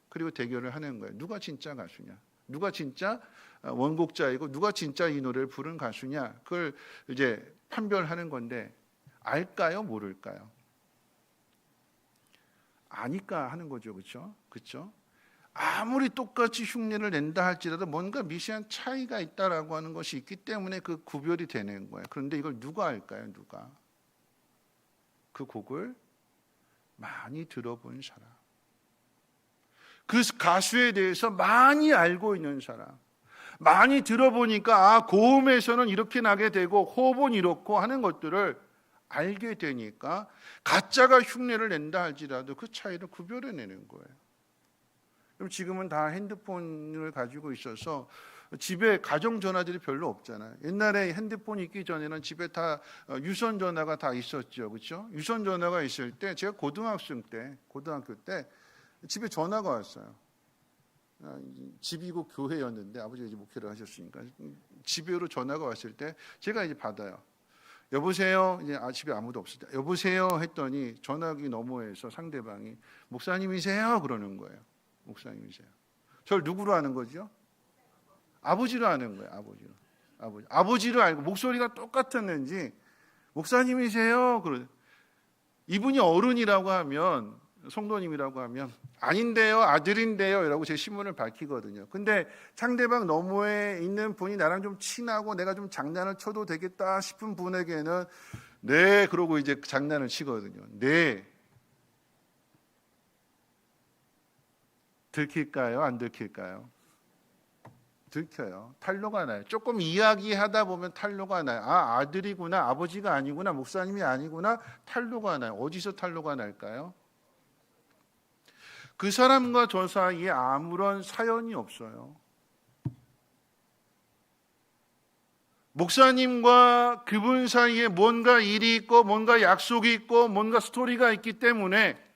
그리고 대결을 하는 거예요. 누가 진짜 가수냐? 누가 진짜 원곡자이고 누가 진짜 이 노래를 부른 가수냐? 그걸 이제 판별하는 건데 알까요? 모를까요? 아니까 하는 거죠. 그렇죠? 그렇죠? 아무리 똑같이 흉내를 낸다 할지라도 뭔가 미세한 차이가 있다라고 하는 것이 있기 때문에 그 구별이 되는 거예요. 그런데 이걸 누가 알까요? 누가? 그 곡을 많이 들어본 사람. 그 가수에 대해서 많이 알고 있는 사람. 많이 들어보니까 아, 고음에서는 이렇게 나게 되고 호흡은 이렇고 하는 것들을 알게 되니까 가짜가 흉내를 낸다 할지라도 그 차이를 구별해내는 거예요. 그럼 지금은 다 핸드폰을 가지고 있어서 집에 가정 전화들이 별로 없잖아요. 옛날에 핸드폰이 있기 전에는 집에 다 유선 전화가 다 있었죠, 그렇죠? 유선 전화가 있을 때 제가 고등학교 때 집에 전화가 왔어요. 집이고 교회였는데 아버지가 이제 목회를 하셨으니까 집으로 전화가 왔을 때 제가 이제 받아요. 여보세요. 이제 집에 아무도 없을 때 여보세요 했더니 전화기 너머에서 상대방이 목사님이세요 그러는 거예요. 목사님이세요. 저를 누구로 아는 거죠? 아버지로 아는 거예요. 아버지로 알고 목소리가 똑같았는지 목사님이세요. 이분이 어른이라고 하면 성도님이라고 하면 아닌데요, 아들인데요 이라고 제 신분을 밝히거든요. 근데 상대방 너머에 있는 분이 나랑 좀 친하고 내가 좀 장난을 쳐도 되겠다 싶은 분에게는 네 그러고 이제 장난을 치거든요. 네. 들킬까요? 안 들킬까요? 들켜요. 탄로가 나요. 조금 이야기하다 보면 탄로가 나요. 아, 아들이구나, 아버지가 아니구나, 목사님이 아니구나, 탄로가 나요. 어디서 탄로가 날까요? 그 사람과 저 사이에 아무런 사연이 없어요. 목사님과 그분 사이에 뭔가 일이 있고 뭔가 약속이 있고 뭔가 스토리가 있기 때문에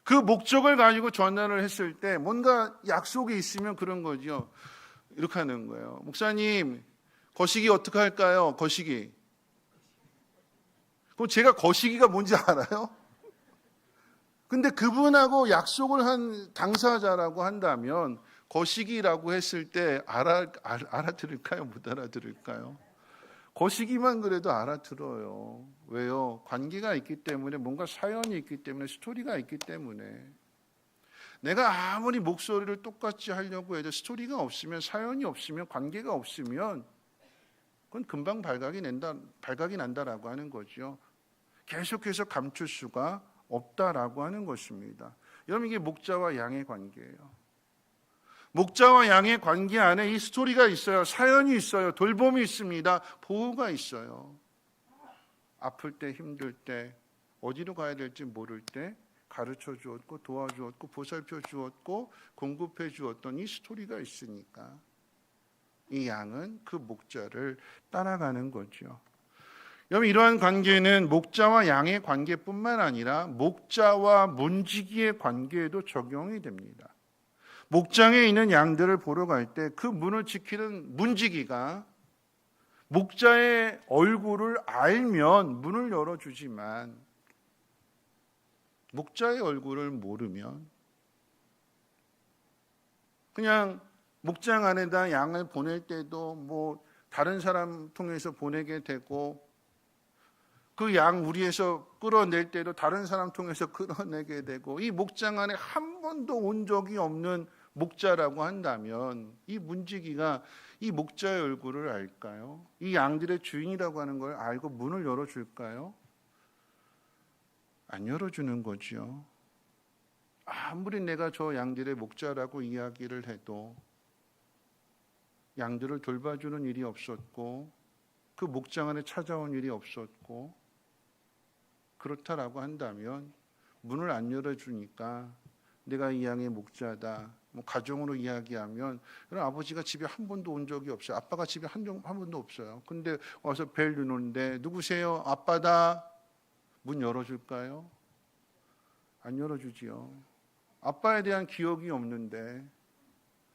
그 목적을 가지고 전화를 했을 때 뭔가 약속이 있으면 그런 거죠. 이렇게 하는 거예요. 목사님, 거시기 어떻게 할까요? 거시기. 그럼 제가 거시기가 뭔지 알아요? 근데 그분하고 약속을 한 당사자라고 한다면 거시기라고 했을 때 알아들을까요? 못 알아들을까요? 거시기만 그래도 알아들어요. 왜요? 관계가 있기 때문에 뭔가 사연이 있기 때문에 스토리가 있기 때문에 내가 아무리 목소리를 똑같이 하려고 해도 스토리가 없으면, 사연이 없으면, 관계가 없으면 그건 금방 발각이 난다라고 하는 거죠. 계속해서 감출 수가 없다라고 하는 것입니다. 여러분, 이게 목자와 양의 관계예요. 목자와 양의 관계 안에 이 스토리가 있어요. 사연이 있어요. 돌봄이 있습니다. 보호가 있어요. 아플 때, 힘들 때, 어디로 가야 될지 모를 때 가르쳐 주었고, 도와주었고, 보살펴 주었고, 공급해 주었던 이 스토리가 있으니까 이 양은 그 목자를 따라가는 거죠. 여러분, 이러한 관계는 목자와 양의 관계뿐만 아니라 목자와 문지기의 관계에도 적용이 됩니다. 목장에 있는 양들을 보러 갈 때 그 문을 지키는 문지기가 목자의 얼굴을 알면 문을 열어주지만, 목자의 얼굴을 모르면 그냥 목장 안에다 양을 보낼 때도 뭐 다른 사람 통해서 보내게 되고, 그 양 우리에서 끌어낼 때도 다른 사람 통해서 끌어내게 되고, 이 목장 안에 한 번도 온 적이 없는 목자라고 한다면 이 문지기가 이 목자의 얼굴을 알까요? 이 양들의 주인이라고 하는 걸 알고 문을 열어줄까요? 안 열어주는 거죠. 아무리 내가 저 양들의 목자라고 이야기를 해도 양들을 돌봐주는 일이 없었고, 그 목장 안에 찾아온 일이 없었고, 그렇다라고 한다면 문을 안 열어주니까 내가 이 양의 목자다, 뭐 가정으로 이야기하면, 아버지가 집에 한 번도 온 적이 없어요. 아빠가 집에 한 번도 없어요. 근데 와서 벨 누르는데 누구세요? 아빠다. 문 열어줄까요? 안 열어주지요. 아빠에 대한 기억이 없는데,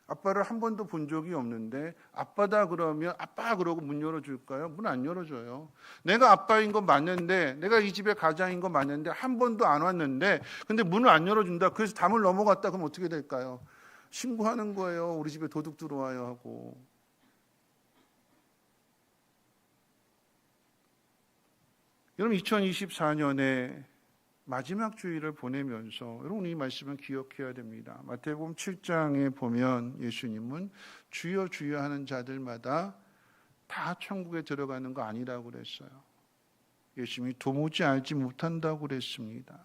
아빠를 한 번도 본 적이 없는데 아빠다 그러면 아빠 그러고 문 열어줄까요? 문 안 열어줘요. 내가 아빠인 거 맞는데, 내가 이 집의 가장인 거 맞는데 한 번도 안 왔는데 근데 문을 안 열어준다. 그래서 담을 넘어갔다. 그럼 어떻게 될까요? 신고하는 거예요. 우리 집에 도둑 들어와요 하고. 여러분, 2024년에 마지막 주일을 보내면서 여러분 이 말씀을 기억해야 됩니다. 마태복음 7장에 보면 예수님은 주여 주여 하는 자들마다 다 천국에 들어가는 거 아니라고 그랬어요. 예수님이 도무지 알지 못한다고 그랬습니다.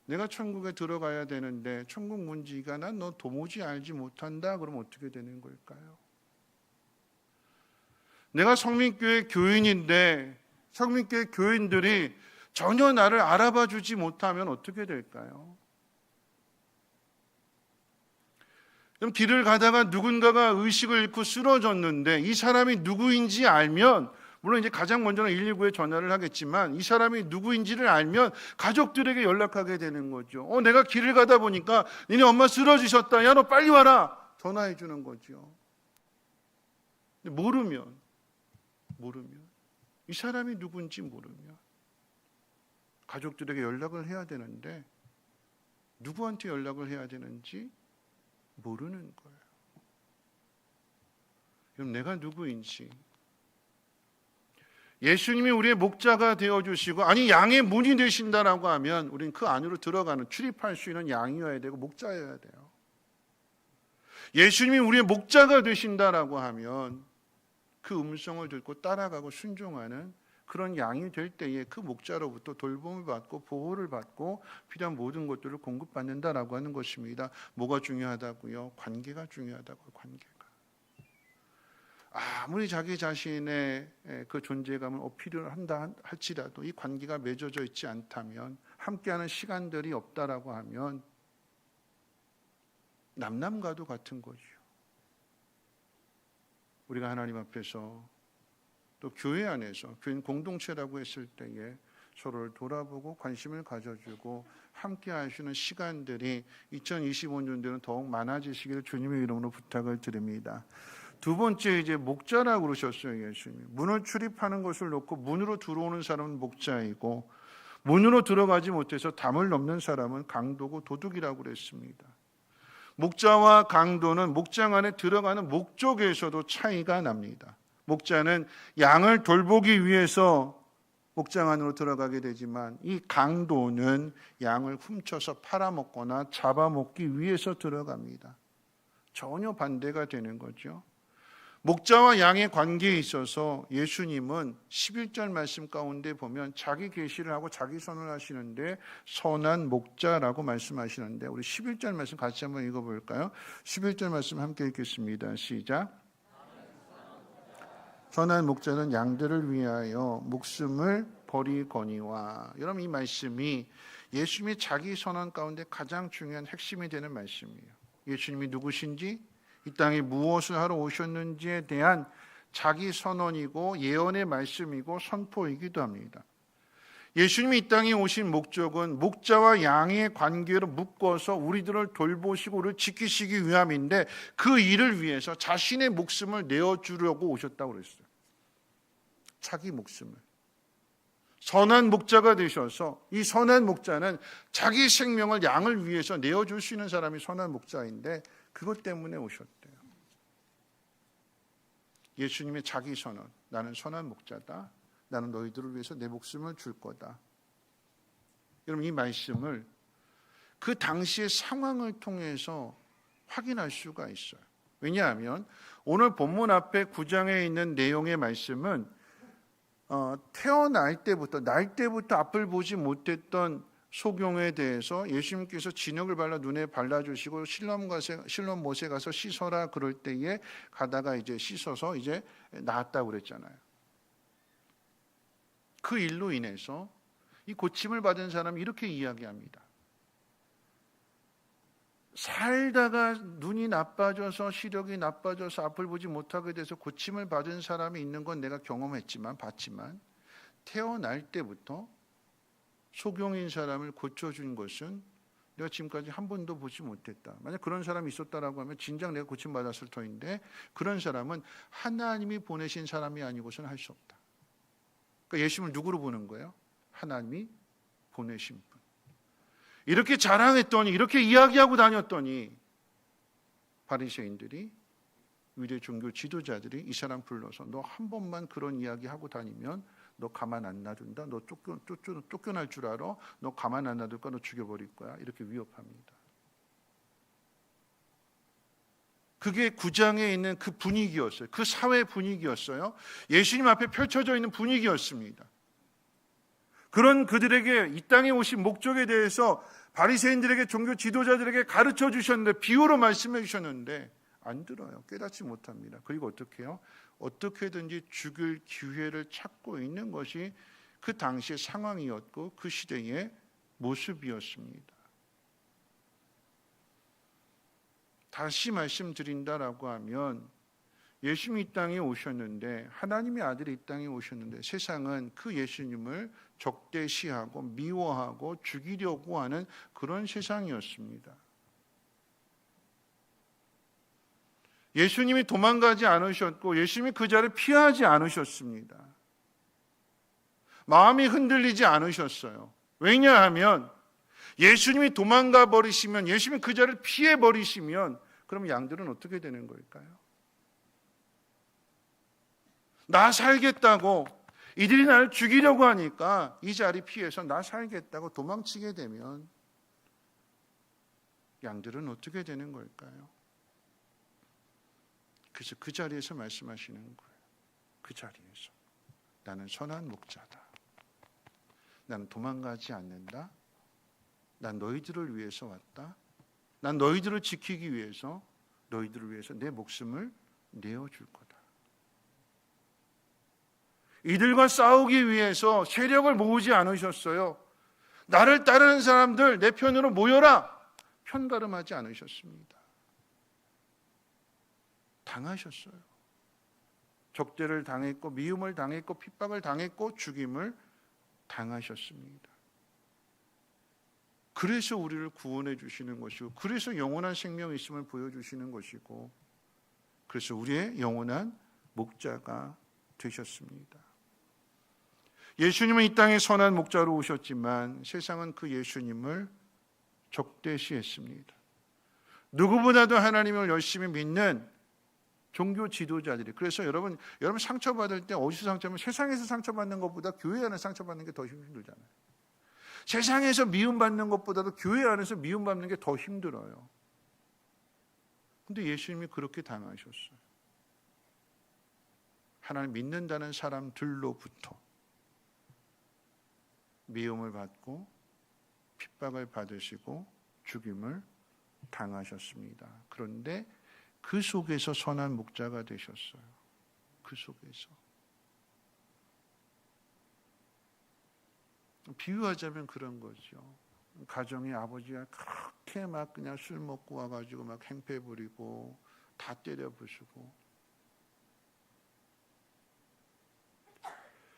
내가 천국에 들어가야 되는데 천국 문지기가 난 너 도무지 알지 못한다 그러면 어떻게 되는 걸까요? 내가 성민교회 교인인데 성민교회 교인들이 전혀 나를 알아봐 주지 못하면 어떻게 될까요? 그럼 길을 가다가 누군가가 의식을 잃고 쓰러졌는데 이 사람이 누구인지 알면, 물론 이제 가장 먼저는 119에 전화를 하겠지만 이 사람이 누구인지를 알면 가족들에게 연락하게 되는 거죠. 내가 길을 가다 보니까 니네 엄마 쓰러지셨다. 야, 너 빨리 와라. 전화해 주는 거죠. 근데 모르면 이 사람이 누군지 모르면 가족들에게 연락을 해야 되는데 누구한테 연락을 해야 되는지 모르는 거예요. 그럼 내가 누구인지, 예수님이 우리의 목자가 되어주시고, 아니 양의 문이 되신다라고 하면 우리는 그 안으로 들어가는, 출입할 수 있는 양이어야 되고 목자여야 돼요. 예수님이 우리의 목자가 되신다라고 하면 그 음성을 듣고 따라가고 순종하는 그런 양이 될 때에 그 목자로부터 돌봄을 받고 보호를 받고 필요한 모든 것들을 공급받는다라고 하는 것입니다. 뭐가 중요하다고요? 관계가 중요하다고요. 관계가. 아무리 자기 자신의 그 존재감을 어필을 한다 할지라도 이 관계가 맺어져 있지 않다면, 함께하는 시간들이 없다라고 하면 남남과도 같은 거죠. 우리가 하나님 앞에서 또 교회 안에서 교인 공동체라고 했을 때에 서로를 돌아보고 관심을 가져주고 함께 하시는 시간들이 2025년도에는 더욱 많아지시기를 주님의 이름으로 부탁을 드립니다. 두 번째, 이제 목자라고 그러셨어요. 예수님이 문을 출입하는 것을 놓고 문으로 들어오는 사람은 목자이고 문으로 들어가지 못해서 담을 넘는 사람은 강도고 도둑이라고 그랬습니다. 목자와 강도는 목장 안에 들어가는 목적에서도 차이가 납니다. 목자는 양을 돌보기 위해서 목장 안으로 들어가게 되지만 이 강도는 양을 훔쳐서 팔아먹거나 잡아먹기 위해서 들어갑니다. 전혀 반대가 되는 거죠. 목자와 양의 관계에 있어서 예수님은 11절 말씀 가운데 보면 자기 계시를 하고 자기 선언을 하시는데 선한 목자라고 말씀하시는데 우리 11절 말씀 같이 한번 읽어볼까요? 11절 말씀 함께 읽겠습니다. 시작. 선한 목자는 양들을 위하여 목숨을 버리거니와. 여러분, 이 말씀이 예수님의 자기 선언 가운데 가장 중요한 핵심이 되는 말씀이에요. 예수님이 누구신지, 이 땅에 무엇을 하러 오셨는지에 대한 자기 선언이고 예언의 말씀이고 선포이기도 합니다. 예수님이 이 땅에 오신 목적은 목자와 양의 관계로 묶어서 우리들을 돌보시고 우리를 지키시기 위함인데 그 일을 위해서 자신의 목숨을 내어주려고 오셨다고 그랬어요. 자기 목숨을. 선한 목자가 되셔서 이 선한 목자는 자기 생명을 양을 위해서 내어줄 수 있는 사람이 선한 목자인데 그것 때문에 오셨대요. 예수님의 자기 선언. 나는 선한 목자다. 나는 너희들을 위해서 내 목숨을 줄 거다. 여러분, 이 말씀을 그 당시의 상황을 통해서 확인할 수가 있어요. 왜냐하면 오늘 본문 앞에 9장에 있는 내용의 말씀은 태어날 때부터 날 때부터 앞을 보지 못했던 소경에 대해서 예수님께서 진흙을 발라 눈에 발라주시고 실로 못에 가서 씻어라 그럴 때에 가다가 이제 씻어서 이제 나았다고 그랬잖아요. 그 일로 인해서 이 고침을 받은 사람이 이렇게 이야기합니다. 살다가 눈이 나빠져서 시력이 나빠져서 앞을 보지 못하게 돼서 고침을 받은 사람이 있는 건 내가 봤지만 태어날 때부터 소경인 사람을 고쳐준 것은 내가 지금까지 한 번도 보지 못했다. 만약 그런 사람이 있었다라고 하면 진작 내가 고침받았을 터인데 그런 사람은 하나님이 보내신 사람이 아니고서는 할 수 없다. 그러니까 예수님을 누구로 보는 거예요? 하나님이 보내신 분. 이렇게 자랑했더니 이렇게 이야기하고 다녔더니 바리새인들이 위대 종교 지도자들이 이 사람 불러서 너 한 번만 그런 이야기하고 다니면 너 가만 안 놔둔다. 너 쫓겨날 줄 알아. 너 가만 안 놔둘 거야. 너 죽여버릴 거야. 이렇게 위협합니다. 그게 9장에 있는 그 분위기였어요. 그 사회 분위기였어요. 예수님 앞에 펼쳐져 있는 분위기였습니다. 그런 그들에게 이 땅에 오신 목적에 대해서 바리새인들에게 종교 지도자들에게 가르쳐 주셨는데 비유로 말씀해 주셨는데 안 들어요. 깨닫지 못합니다. 그리고 어떻게 해요? 어떻게든지 죽일 기회를 찾고 있는 것이 그 당시의 상황이었고 그 시대의 모습이었습니다. 다시 말씀드린다라고 하면 예수님이 이 땅에 오셨는데 하나님의 아들이 이 땅에 오셨는데 세상은 그 예수님을 적대시하고 미워하고 죽이려고 하는 그런 세상이었습니다. 예수님이 도망가지 않으셨고 예수님이 그 자리를 피하지 않으셨습니다. 마음이 흔들리지 않으셨어요. 왜냐하면 예수님이 도망가 버리시면 예수님이 그 자리를 피해 버리시면 그럼 양들은 어떻게 되는 걸까요? 나 살겠다고 이들이 나를 죽이려고 하니까 이 자리 피해서 나 살겠다고 도망치게 되면 양들은 어떻게 되는 걸까요? 그래서 그 자리에서 말씀하시는 거예요. 그 자리에서 나는 선한 목자다. 나는 도망가지 않는다. 난 너희들을 위해서 왔다. 난 너희들을 지키기 위해서 너희들을 위해서 내 목숨을 내어줄 거다. 이들과 싸우기 위해서 세력을 모으지 않으셨어요. 나를 따르는 사람들 내 편으로 모여라. 편가름하지 않으셨습니다. 당하셨어요. 적대를 당했고 미움을 당했고 핍박을 당했고 죽임을 당하셨습니다. 그래서 우리를 구원해 주시는 것이고 그래서 영원한 생명이 있음을 보여주시는 것이고 그래서 우리의 영원한 목자가 되셨습니다. 예수님은 이 땅에 선한 목자로 오셨지만 세상은 그 예수님을 적대시했습니다. 누구보다도 하나님을 열심히 믿는 종교 지도자들이. 그래서 여러분 상처받을 때 어디서 상처받으면 세상에서 상처받는 것보다 교회 안에서 상처받는 게 더 힘들잖아요. 세상에서 미움받는 것보다도 교회 안에서 미움받는 게 더 힘들어요. 근데 예수님이 그렇게 당하셨어요. 하나님 믿는다는 사람들로부터 미움을 받고 핍박을 받으시고 죽임을 당하셨습니다. 그런데 그 속에서 선한 목자가 되셨어요. 그 속에서. 비유하자면 그런 거죠. 가정에 아버지가 그렇게 막 그냥 술 먹고 와가지고 막 행패 부리고 다 때려 부수고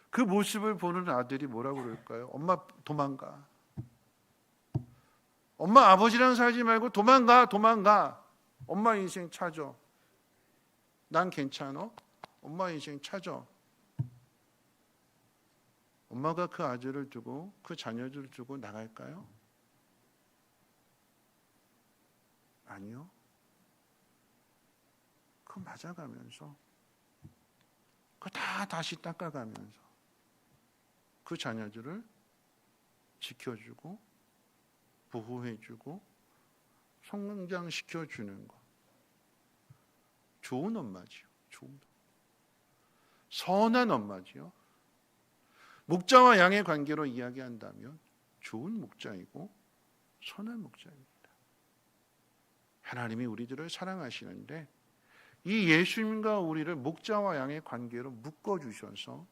그 모습을 보는 아들이 뭐라고 그럴까요? 엄마 도망가. 엄마 아버지랑 살지 말고 도망가. 엄마 인생 찾아. 난 괜찮아. 엄마 인생 찾아. 엄마가 그 아들을 두고 그 자녀들을 두고 나갈까요? 아니요. 그거 맞아가면서 그거 다 다시 닦아가면서 그 자녀들을 지켜주고 보호해주고 성장시켜주는 것. 좋은 엄마지요. 좋은 선한 엄마지요. 목자와 양의 관계로 이야기한다면 좋은 목자이고 선한 목자입니다. 하나님이 우리들을 사랑하시는데 이 예수님과 우리를 목자와 양의 관계로 묶어주셔서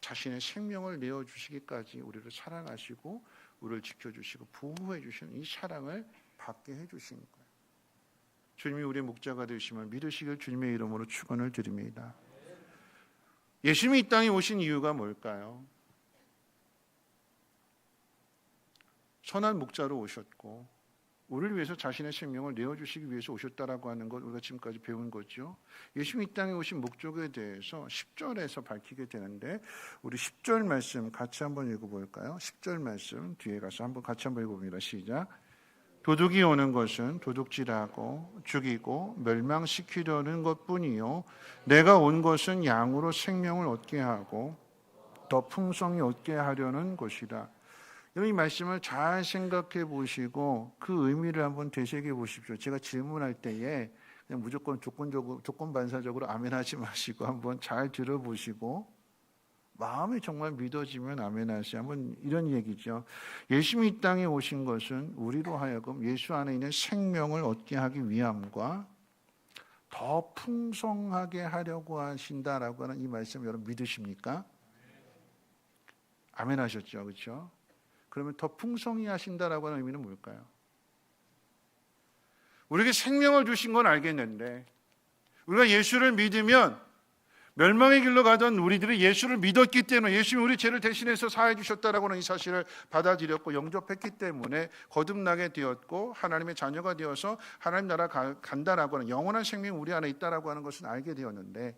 자신의 생명을 내어주시기까지 우리를 사랑하시고 우리를 지켜주시고 보호해주시는 이 사랑을 받게 해주신 거예요. 주님이 우리의 목자가 되심을 믿으시길 주님의 이름으로 축원을 드립니다. 예수님이 이 땅에 오신 이유가 뭘까요? 선한 목자로 오셨고 우리를 위해서 자신의 생명을 내어주시기 위해서 오셨다라고 하는 것 우리가 지금까지 배운 거죠. 예수님이 이 땅에 오신 목적에 대해서 10절에서 밝히게 되는데 우리 10절 말씀 같이 한번 읽어볼까요? 10절 말씀 뒤에 가서 한번 같이 한번 읽어봅니다. 시작. 도둑이 오는 것은 도둑질하고 죽이고 멸망시키려는 것뿐이요 내가 온 것은 양으로 생명을 얻게 하고 더 풍성히 얻게 하려는 것이라. 이 말씀을 잘 생각해 보시고 그 의미를 한번 되새겨 보십시오. 제가 질문할 때에 그냥 무조건 조건반사적으로 아멘하지 마시고 한번 잘 들어보시고 마음이 정말 믿어지면 아멘하세요. 한번 이런 얘기죠. 예수님이 이 땅에 오신 것은 우리로 하여금 예수 안에 있는 생명을 얻게 하기 위함과 더 풍성하게 하려고 하신다라고 하는 이 말씀 여러분 믿으십니까? 아멘하셨죠, 그렇죠? 그러면 더 풍성히 하신다라고 하는 의미는 뭘까요? 우리에게 생명을 주신 건 알겠는데 우리가 예수를 믿으면 멸망의 길로 가던 우리들이 예수를 믿었기 때문에 예수님이 우리 죄를 대신해서 사해 주셨다라고 하는 이 사실을 받아들였고 영접했기 때문에 거듭나게 되었고 하나님의 자녀가 되어서 하나님 나라 간다라고 하는 영원한 생명이 우리 안에 있다라고 하는 것은 알게 되었는데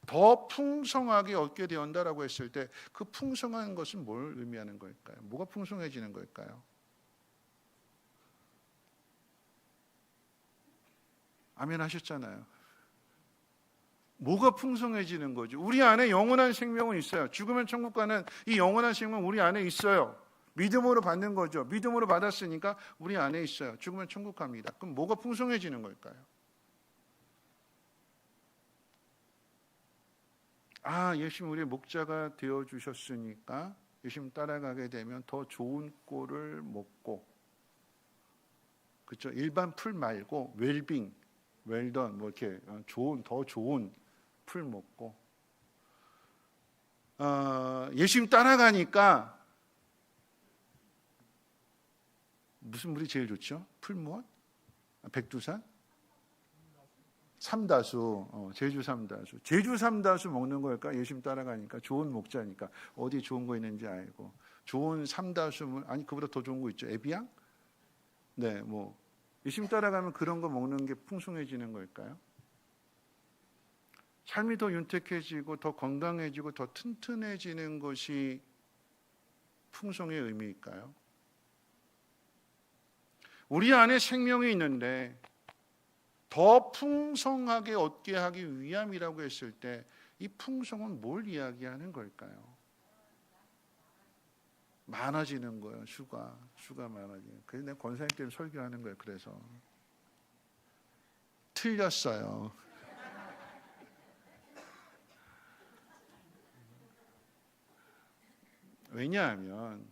더 풍성하게 얻게 되었다라고 했을 때 그 풍성한 것은 뭘 의미하는 걸까요? 뭐가 풍성해지는 걸까요? 아멘 하셨잖아요. 뭐가 풍성해지는 거죠? 우리 안에 영원한 생명은 있어요. 죽으면 천국 가는 이 영원한 생명은 우리 안에 있어요. 믿음으로 받는 거죠. 믿음으로 받았으니까 우리 안에 있어요. 죽으면 천국 갑니다. 그럼 뭐가 풍성해지는 걸까요? 예수님 우리의 목자가 되어주셨으니까 예수님 따라가게 되면 더 좋은 꼴을 먹고, 그렇죠? 일반 풀 말고 웰빙, 웰던 뭐 이렇게 더 좋은 풀 먹고, 예수님 따라가니까 무슨 물이 제일 좋죠? 풀무원? 백두산? 삼다수, 제주 삼다수. 제주 삼다수 먹는 걸까? 예수님 따라가니까 좋은 목자니까 어디 좋은 거 있는지 알고 좋은 삼다수 아니 그보다 더 좋은 거 있죠? 에비앙? 네, 뭐 예수님 따라가면 그런 거 먹는 게 풍성해지는 걸까요? 삶이 더 윤택해지고 더 건강해지고 더 튼튼해지는 것이 풍성의 의미일까요? 우리 안에 생명이 있는데 더 풍성하게 얻게 하기 위함이라고 했을 때 이 풍성은 뭘 이야기하는 걸까요? 많아지는 거예요. 수가 많아지는. 그래서 내가 권사님 때문에 설교하는 거예요. 그래서 틀렸어요. 왜냐하면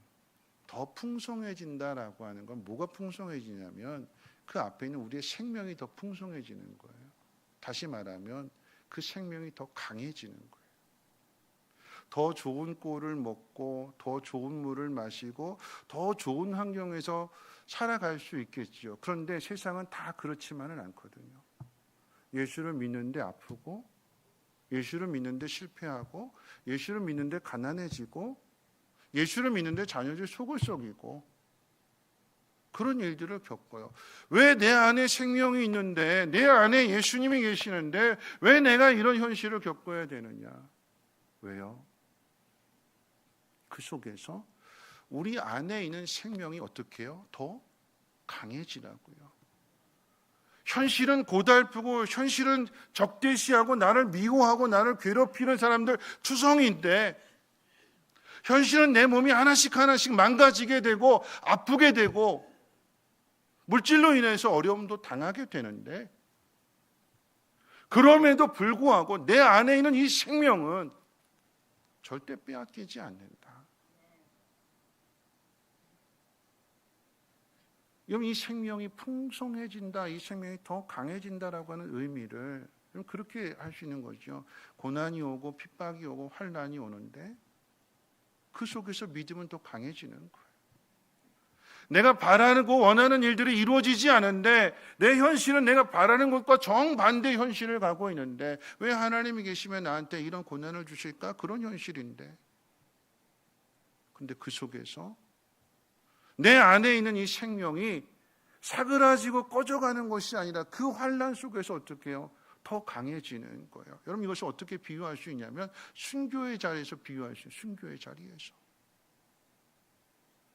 더 풍성해진다라고 하는 건 뭐가 풍성해지냐면 그 앞에 있는 우리의 생명이 더 풍성해지는 거예요. 다시 말하면 그 생명이 더 강해지는 거예요. 더 좋은 꼴을 먹고 더 좋은 물을 마시고 더 좋은 환경에서 살아갈 수 있겠죠. 그런데 세상은 다 그렇지만은 않거든요. 예수를 믿는데 아프고, 예수를 믿는데 실패하고, 예수를 믿는데 가난해지고, 예수를 믿는데 자녀들 속을 썩이고, 그런 일들을 겪어요. 왜 내 안에 생명이 있는데, 내 안에 예수님이 계시는데 왜 내가 이런 현실을 겪어야 되느냐? 왜요? 그 속에서 우리 안에 있는 생명이 어떻게 해요? 더 강해지라고요. 현실은 고달프고 현실은 적대시하고 나를 미워하고 나를 괴롭히는 사람들 투성이인데, 현실은 내 몸이 하나씩 망가지게 되고 아프게 되고 물질로 인해서 어려움도 당하게 되는데, 그럼에도 불구하고 내 안에 있는 이 생명은 절대 빼앗기지 않는다. 이 생명이 풍성해진다, 이 생명이 더 강해진다라고 하는 의미를 그렇게 할 수 있는 거죠. 고난이 오고 핍박이 오고 환난이 오는데 그 속에서 믿음은 더 강해지는 거예요. 내가 바라고 원하는 일들이 이루어지지 않은데 내 현실은 내가 바라는 것과 정반대 현실을 가고 있는데 왜 하나님이 계시면 나한테 이런 고난을 주실까? 그런 현실인데. 근데 그 속에서 내 안에 있는 이 생명이 사그라지고 꺼져가는 것이 아니라 그 환난 속에서 어떻게 해요? 더 강해지는 거예요. 여러분, 이것을 어떻게 비유할 수 있냐면 순교의 자리에서 비유할 수 있어요. 순교의 자리에서.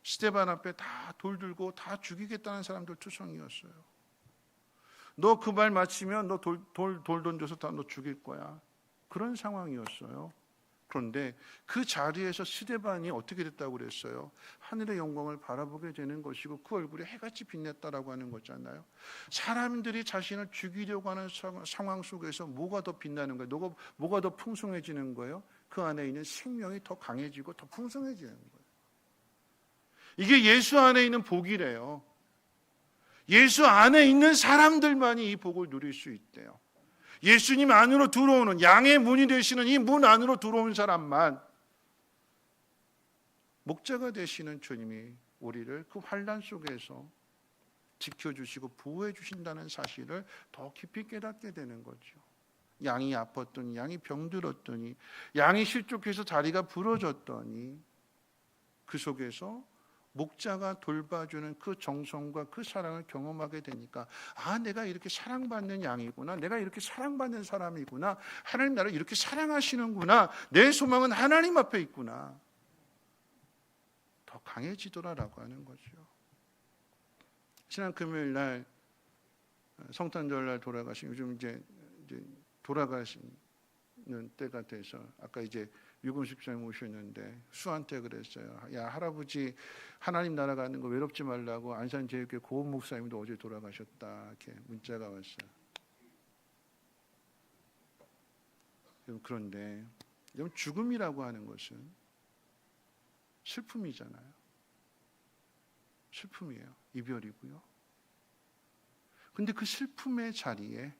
스데반 앞에 다 돌 들고 다 죽이겠다는 사람들 투성이었어요. 너 그 말 마치면 너 돌 던져서 다 너 죽일 거야. 그런 상황이었어요. 그런데 그 자리에서 스데반이 어떻게 됐다고 그랬어요? 하늘의 영광을 바라보게 되는 것이고 그 얼굴에 해같이 빛냈다라고 하는 거잖아요. 사람들이 자신을 죽이려고 하는 상황 속에서 뭐가 더 빛나는 거예요? 뭐가 더 풍성해지는 거예요? 그 안에 있는 생명이 더 강해지고 더 풍성해지는 거예요. 이게 예수 안에 있는 복이래요. 예수 안에 있는 사람들만이 이 복을 누릴 수 있대요. 예수님 안으로 들어오는, 양의 문이 되시는 이 문 안으로 들어온 사람만, 목자가 되시는 주님이 우리를 그 환난 속에서 지켜주시고 보호해 주신다는 사실을 더 깊이 깨닫게 되는 거죠. 양이 아팠더니, 양이 병들었더니, 양이 실족해서 다리가 부러졌더니 그 속에서 목자가 돌봐주는 그 정성과 그 사랑을 경험하게 되니까, 아, 내가 이렇게 사랑받는 양이구나, 내가 이렇게 사랑받는 사람이구나, 하나님 나를 이렇게 사랑하시는구나, 내 소망은 하나님 앞에 있구나, 더 강해지더라라고 하는 거죠. 지난 금요일 날 성탄절 날 돌아가신, 요즘 이제 돌아가시는 때가 돼서 아까 이제 유금식 장님 오셨는데 수한테 그랬어요. 야, 할아버지 하나님 나라 가는 거 외롭지 말라고 안산제일교회 고은 목사님도 어제 돌아가셨다, 이렇게 문자가 왔어요. 그런데 죽음이라고 하는 것은 슬픔이잖아요. 슬픔이에요. 이별이고요. 근데 그 슬픔의 자리에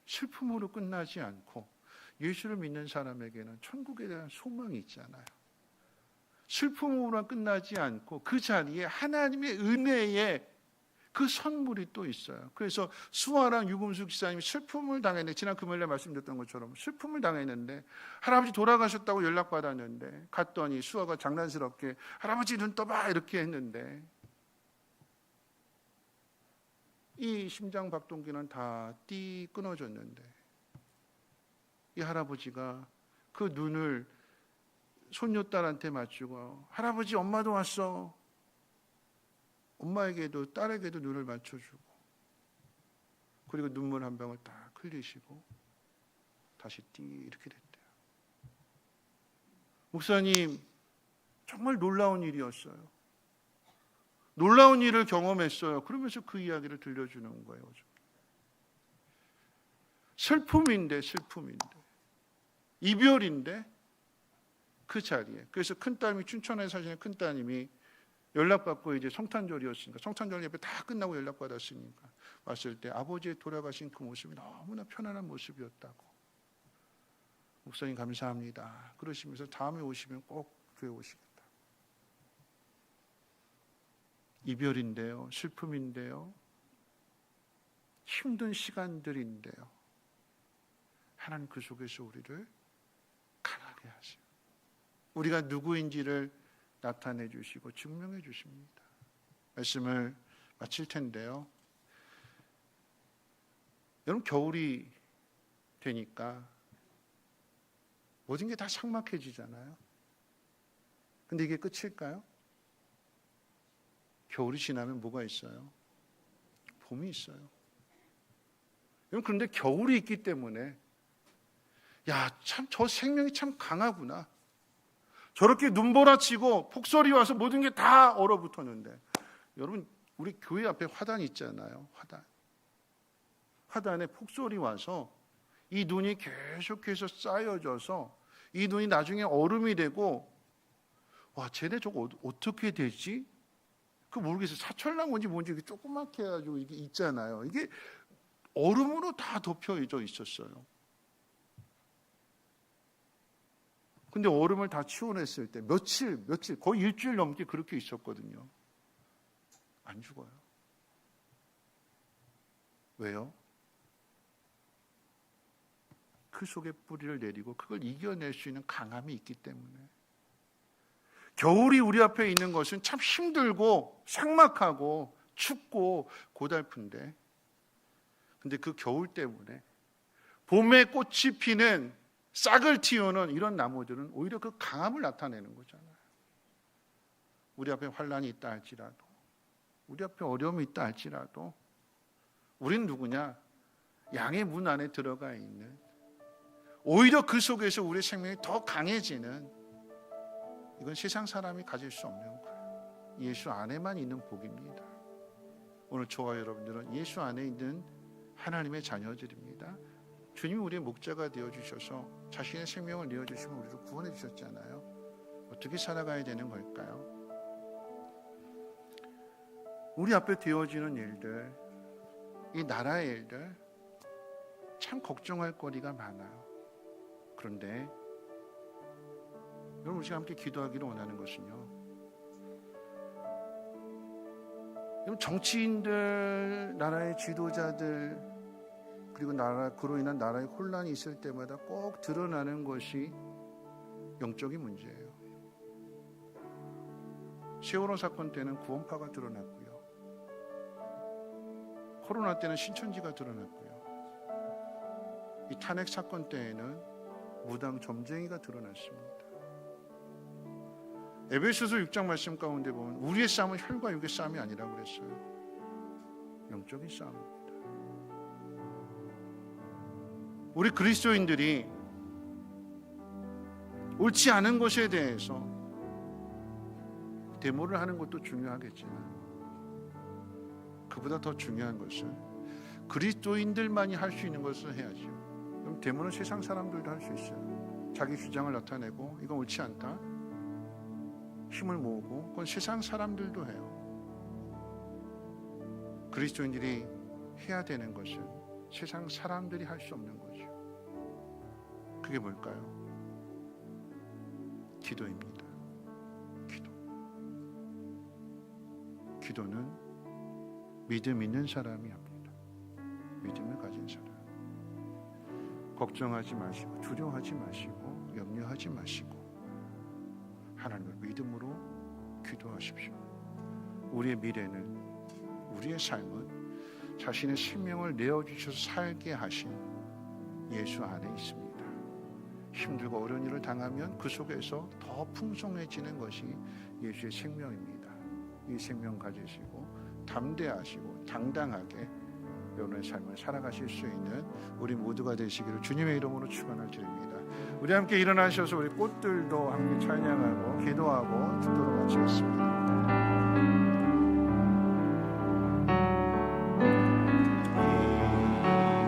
슬픔으로 끝나지 않고 예수를 믿는 사람에게는 천국에 대한 소망이 있잖아요. 슬픔으로만 끝나지 않고 그 자리에 하나님의 은혜의 그 선물이 또 있어요. 그래서 수아랑 유금숙 지사님이 슬픔을 당했는데, 지난 금요일에 말씀드렸던 것처럼 슬픔을 당했는데 할아버지 돌아가셨다고 연락받았는데 갔더니 수아가 장난스럽게 할아버지 눈 떠봐 이렇게 했는데 이 심장 박동기는 다 띠 끊어졌는데 이 할아버지가 그 눈을 손녀딸한테 맞추고, 할아버지 엄마도 왔어, 엄마에게도 딸에게도 눈을 맞춰주고, 그리고 눈물 한 방울 딱 흘리시고 다시 이렇게 됐대요. 목사님, 정말 놀라운 일이었어요. 놀라운 일을 경험했어요. 그러면서 그 이야기를 들려주는 거예요. 슬픔인데 이별인데 그 자리에. 그래서 큰딸이 춘천에 사시는 큰따님이 연락받고 이제 성탄절이었으니까 성탄절 예배 다 끝나고 연락받았으니까 왔을 때 아버지의 돌아가신 그 모습이 너무나 편안한 모습이었다고. 목사님 감사합니다. 그러시면서 다음에 오시면 꼭 교회 오시겠다. 이별인데요. 슬픔인데요. 힘든 시간들인데요. 하나님 그 속에서 우리를 강하게 하세요. 우리가 누구인지를 나타내 주시고 증명해 주십니다. 말씀을 마칠 텐데요. 여러분, 겨울이 되니까 모든 게 다 삭막해지잖아요. 근데 이게 끝일까요? 겨울이 지나면 뭐가 있어요? 봄이 있어요. 여러분, 그런데 겨울이 있기 때문에 참 저 생명이 참 강하구나. 저렇게 눈보라치고 폭설이 와서 모든 게 다 얼어붙었는데, 여러분, 우리 교회 앞에 화단 있잖아요. 화단에 폭설이 와서 이 눈이 계속해서 쌓여져서 이 눈이 나중에 얼음이 되고, 와, 쟤네 저거 어떻게 되지? 그 모르겠어요. 사철난 건지 뭔지 이렇게 조그맣게 해가지고 이게 있잖아요. 이게 얼음으로 다 덮여져 있었어요. 근데 얼음을 다 치워냈을 때 며칠 거의 일주일 넘게 그렇게 있었거든요. 안 죽어요. 왜요? 그 속에 뿌리를 내리고 그걸 이겨낼 수 있는 강함이 있기 때문에. 겨울이 우리 앞에 있는 것은 참 힘들고 삭막하고 춥고 고달픈데, 근데 그 겨울 때문에 봄에 꽃이 피는 싹을 틔우는 이런 나무들은 오히려 그 강함을 나타내는 거잖아요. 우리 앞에 환란이 있다 할지라도, 우리 앞에 어려움이 있다 할지라도 우린 누구냐? 양의 문 안에 들어가 있는, 오히려 그 속에서 우리의 생명이 더 강해지는, 이건 세상 사람이 가질 수 없는 거예요. 예수 안에만 있는 복입니다. 오늘 저와 여러분들은 예수 안에 있는 하나님의 자녀들입니다. 주님이 우리의 목자가 되어주셔서 자신의 생명을 내어주시고 우리를 구원해 주셨잖아요. 어떻게 살아가야 되는 걸까요? 우리 앞에 되어지는 일들, 이 나라의 일들, 참 걱정할 거리가 많아요. 그런데 여러분, 우리가 함께 기도하기를 원하는 것은요, 여러분, 정치인들, 나라의 지도자들, 그리고 그로 인한 나라의 혼란이 있을 때마다 꼭 드러나는 것이 영적인 문제예요. 세월호 사건 때는 구원파가 드러났고요. 코로나 때는 신천지가 드러났고요. 이 탄핵 사건 때에는 무당 점쟁이가 드러났습니다. 에베소서 6장 말씀 가운데 보면 우리의 싸움은 혈과 육의 싸움이 아니라고 그랬어요. 영적인 싸움입니다. 우리 그리스도인들이 옳지 않은 것에 대해서 데모를 하는 것도 중요하겠지만, 그보다 더 중요한 것은 그리스도인들만이 할 수 있는 것을 해야죠. 그럼 데모는 세상 사람들도 할 수 있어요. 자기 주장을 나타내고 이건 옳지 않다, 힘을 모으고, 그건 세상 사람들도 해요. 그리스도인들이 해야 되는 것은 세상 사람들이 할 수 없는 거죠. 그게 뭘까요? 기도입니다. 기도는 믿음 있는 사람이 합니다. 믿음을 가진 사람. 걱정하지 마시고, 두려워하지 마시고, 염려하지 마시고, 하나님을 믿음으로 기도하십시오. 우리의 미래는, 우리의 삶은 자신의 생명을 내어주셔서 살게 하신 예수 안에 있습니다. 힘들고 어려운 일을 당하면 그 속에서 더 풍성해지는 것이 예수의 생명입니다. 이 생명 가지시고 담대하시고 당당하게 여러분의 삶을 살아가실 수 있는 우리 모두가 되시기를 주님의 이름으로 축원을 드립니다. 우리 함께 일어나셔서 우리 꽃들도 함께 찬양하고 기도하고 듣도록 하시겠습니다.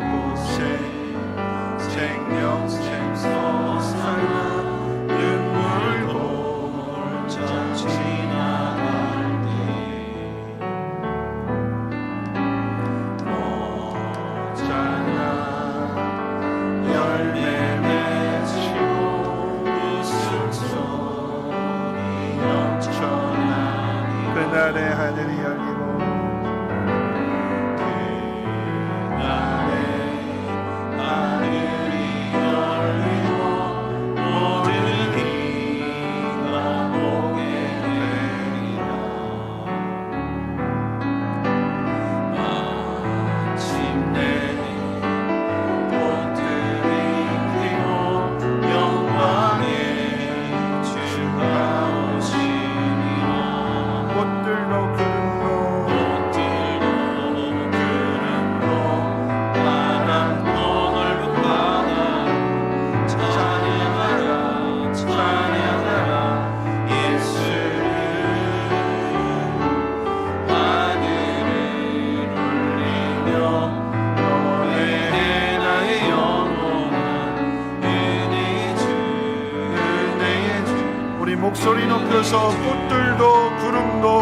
이곳에 생명샘 솟아나 눈물 골짜 지나갈 때 너잖아 열매 맺히고 웃음소리 넘쳐나니 그날의 하늘이 열리고 목소리 높여서 꽃들도 구름도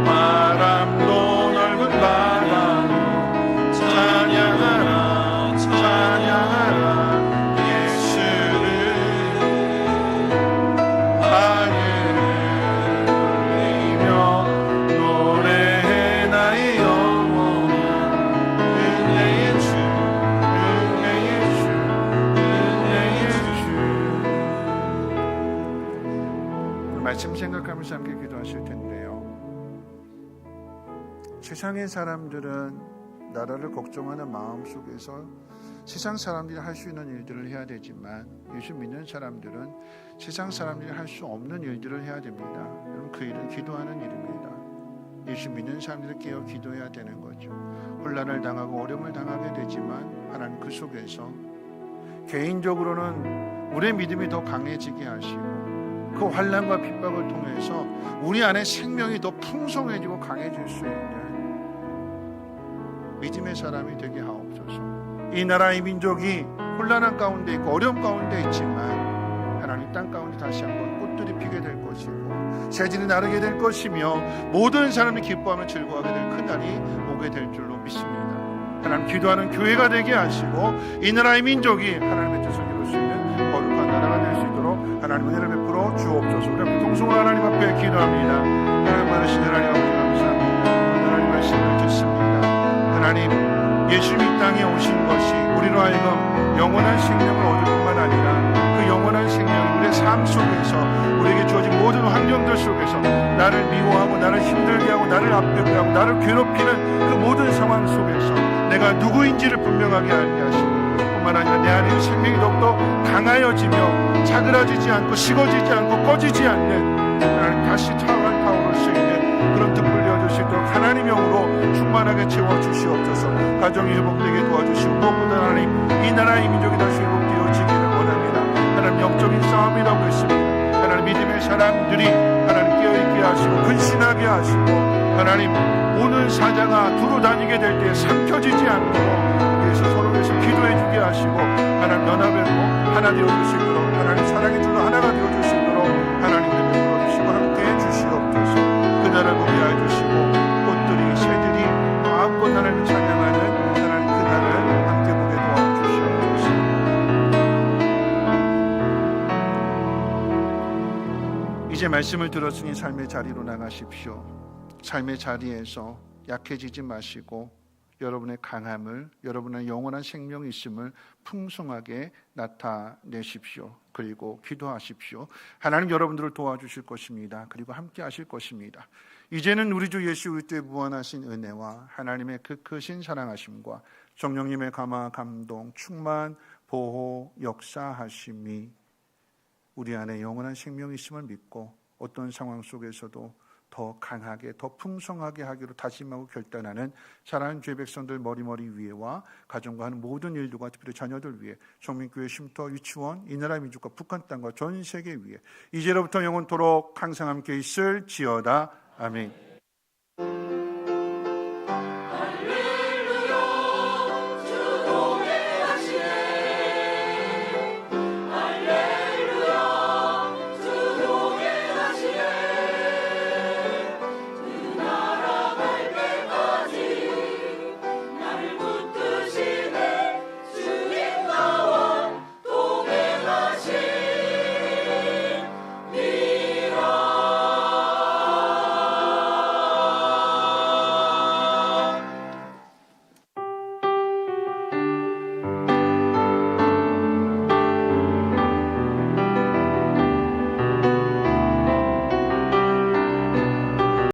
바람도 넓은 바다도 찬양하라 찬양하라 예수를 하늘을 울리며 노래해 나의 영원한 은혜의 주 은혜의 주 말씀 생각하면서 함께 기도하실 텐데요. 세상의 사람들은 나라를 걱정하는 마음 속에서 세상 사람들이 할 수 있는 일들을 해야 되지만 예수 믿는 사람들은 세상 사람들이 할 수 없는 일들을 해야 됩니다. 여러분 그 일은 기도하는 일입니다. 예수 믿는 사람들이 깨어 기도해야 되는 거죠. 혼란을 당하고 어려움을 당하게 되지만 하나님 그 속에서 개인적으로는 우리의 믿음이 더 강해지게 하시고 그 환난과 핍박을 통해서 우리 안에 생명이 더 풍성해지고 강해질 수 있는 믿음의 사람이 되게 하옵소서. 이 나라의 민족이 혼란한 가운데 있고 어려움 가운데 있지만 하나님 땅 가운데 다시 한번 꽃들이 피게 될 것이고 새들이 나르게 될 것이며 모든 사람이 기뻐하며 즐거워하게 될 그날이 오게 될 줄로 믿습니다. 하나님 기도하는 교회가 되게 하시고 이 나라의 민족이 하나님의 뜻을 이룰 수 있는 거룩한 나라가 될 수 있도록 하나님 은혜를 베풀어 주옵소서. 우리 함께 동성으로 하나님 앞에 기도합니다. 하나님 많으신 하나님 아버지 감사합니다. 하나님 말씀을 듣습니다. 하나님 예수님이 땅에 오신 것이 우리로 하여금 영원한 생명을 얻을 뿐만 아니라 그 영원한 생명을 우리의 삶 속에서 우리에게 주어진 모든 환경들 속에서 나를 미워하고 나를 힘들게 하고 나를 압박하고 나를 괴롭히는 그 모든 상황 속에서 내가 누구인지를 분명하게 알게 하시고 뿐만 아니라 내 안에 생명이 더욱더 강하여지며 차그라지지 않고 식어지지 않고 꺼지지 않는 하나님 다시 타오를 수 있는 그런 등불 이어질 수 있도록 하나님 영으로 충만하게 채워주시옵소서. 가정이 회복되게 도와주시고 무엇보다 하나님 이 나라의 민족이 다시 회복되어지기를 원합니다. 하나님 영적인 싸움이라고 했습니다. 하나님 믿음의 사람들이 하나님 깨어있게 하시고 근신하게 하시고 하나님 오는 사자가 두루 다니게 될 때 삼켜지지 않도록 위해서 서로 위해서 기도해주게 하시고 하나님 연합으로 하나 되어줄 수 있도록 하나님 사랑의 줄로 하나가 되어줄 수 있도록 하나님을 불러주시고 함께해 주시옵소서. 그날을 보게 해주시고 꽃들이 새들이 마음껏 하나님을 찬양하는 하나님 그날을 함께 보게 도와주시옵소서. 이제 말씀을 들었으니 삶의 자리로 나가십시오. 삶의 자리에서 약해지지 마시고 여러분의 강함을 여러분의 영원한 생명이 있음을 풍성하게 나타내십시오. 그리고 기도하십시오. 하나님 여러분들을 도와주실 것입니다. 그리고 함께 하실 것입니다. 이제는 우리 주 예수 그리스도의 무한하신 은혜와 하나님의 그 크신 사랑하심과 성령님의 감화 감동 충만 보호 역사하심이 우리 안에 영원한 생명이 있음을 믿고 어떤 상황 속에서도 더 강하게 더 풍성하게 하기로 다짐하고 결단하는 사랑하는 주의 백성들 머리머리 위에와 가정과 하는 모든 일들과 특별히 자녀들 위해 성민교회 쉼터 유치원 이 나라 민족과 북한 땅과 전 세계 위에 이제로부터 영원토록 항상 함께 있을지어다. 아멘.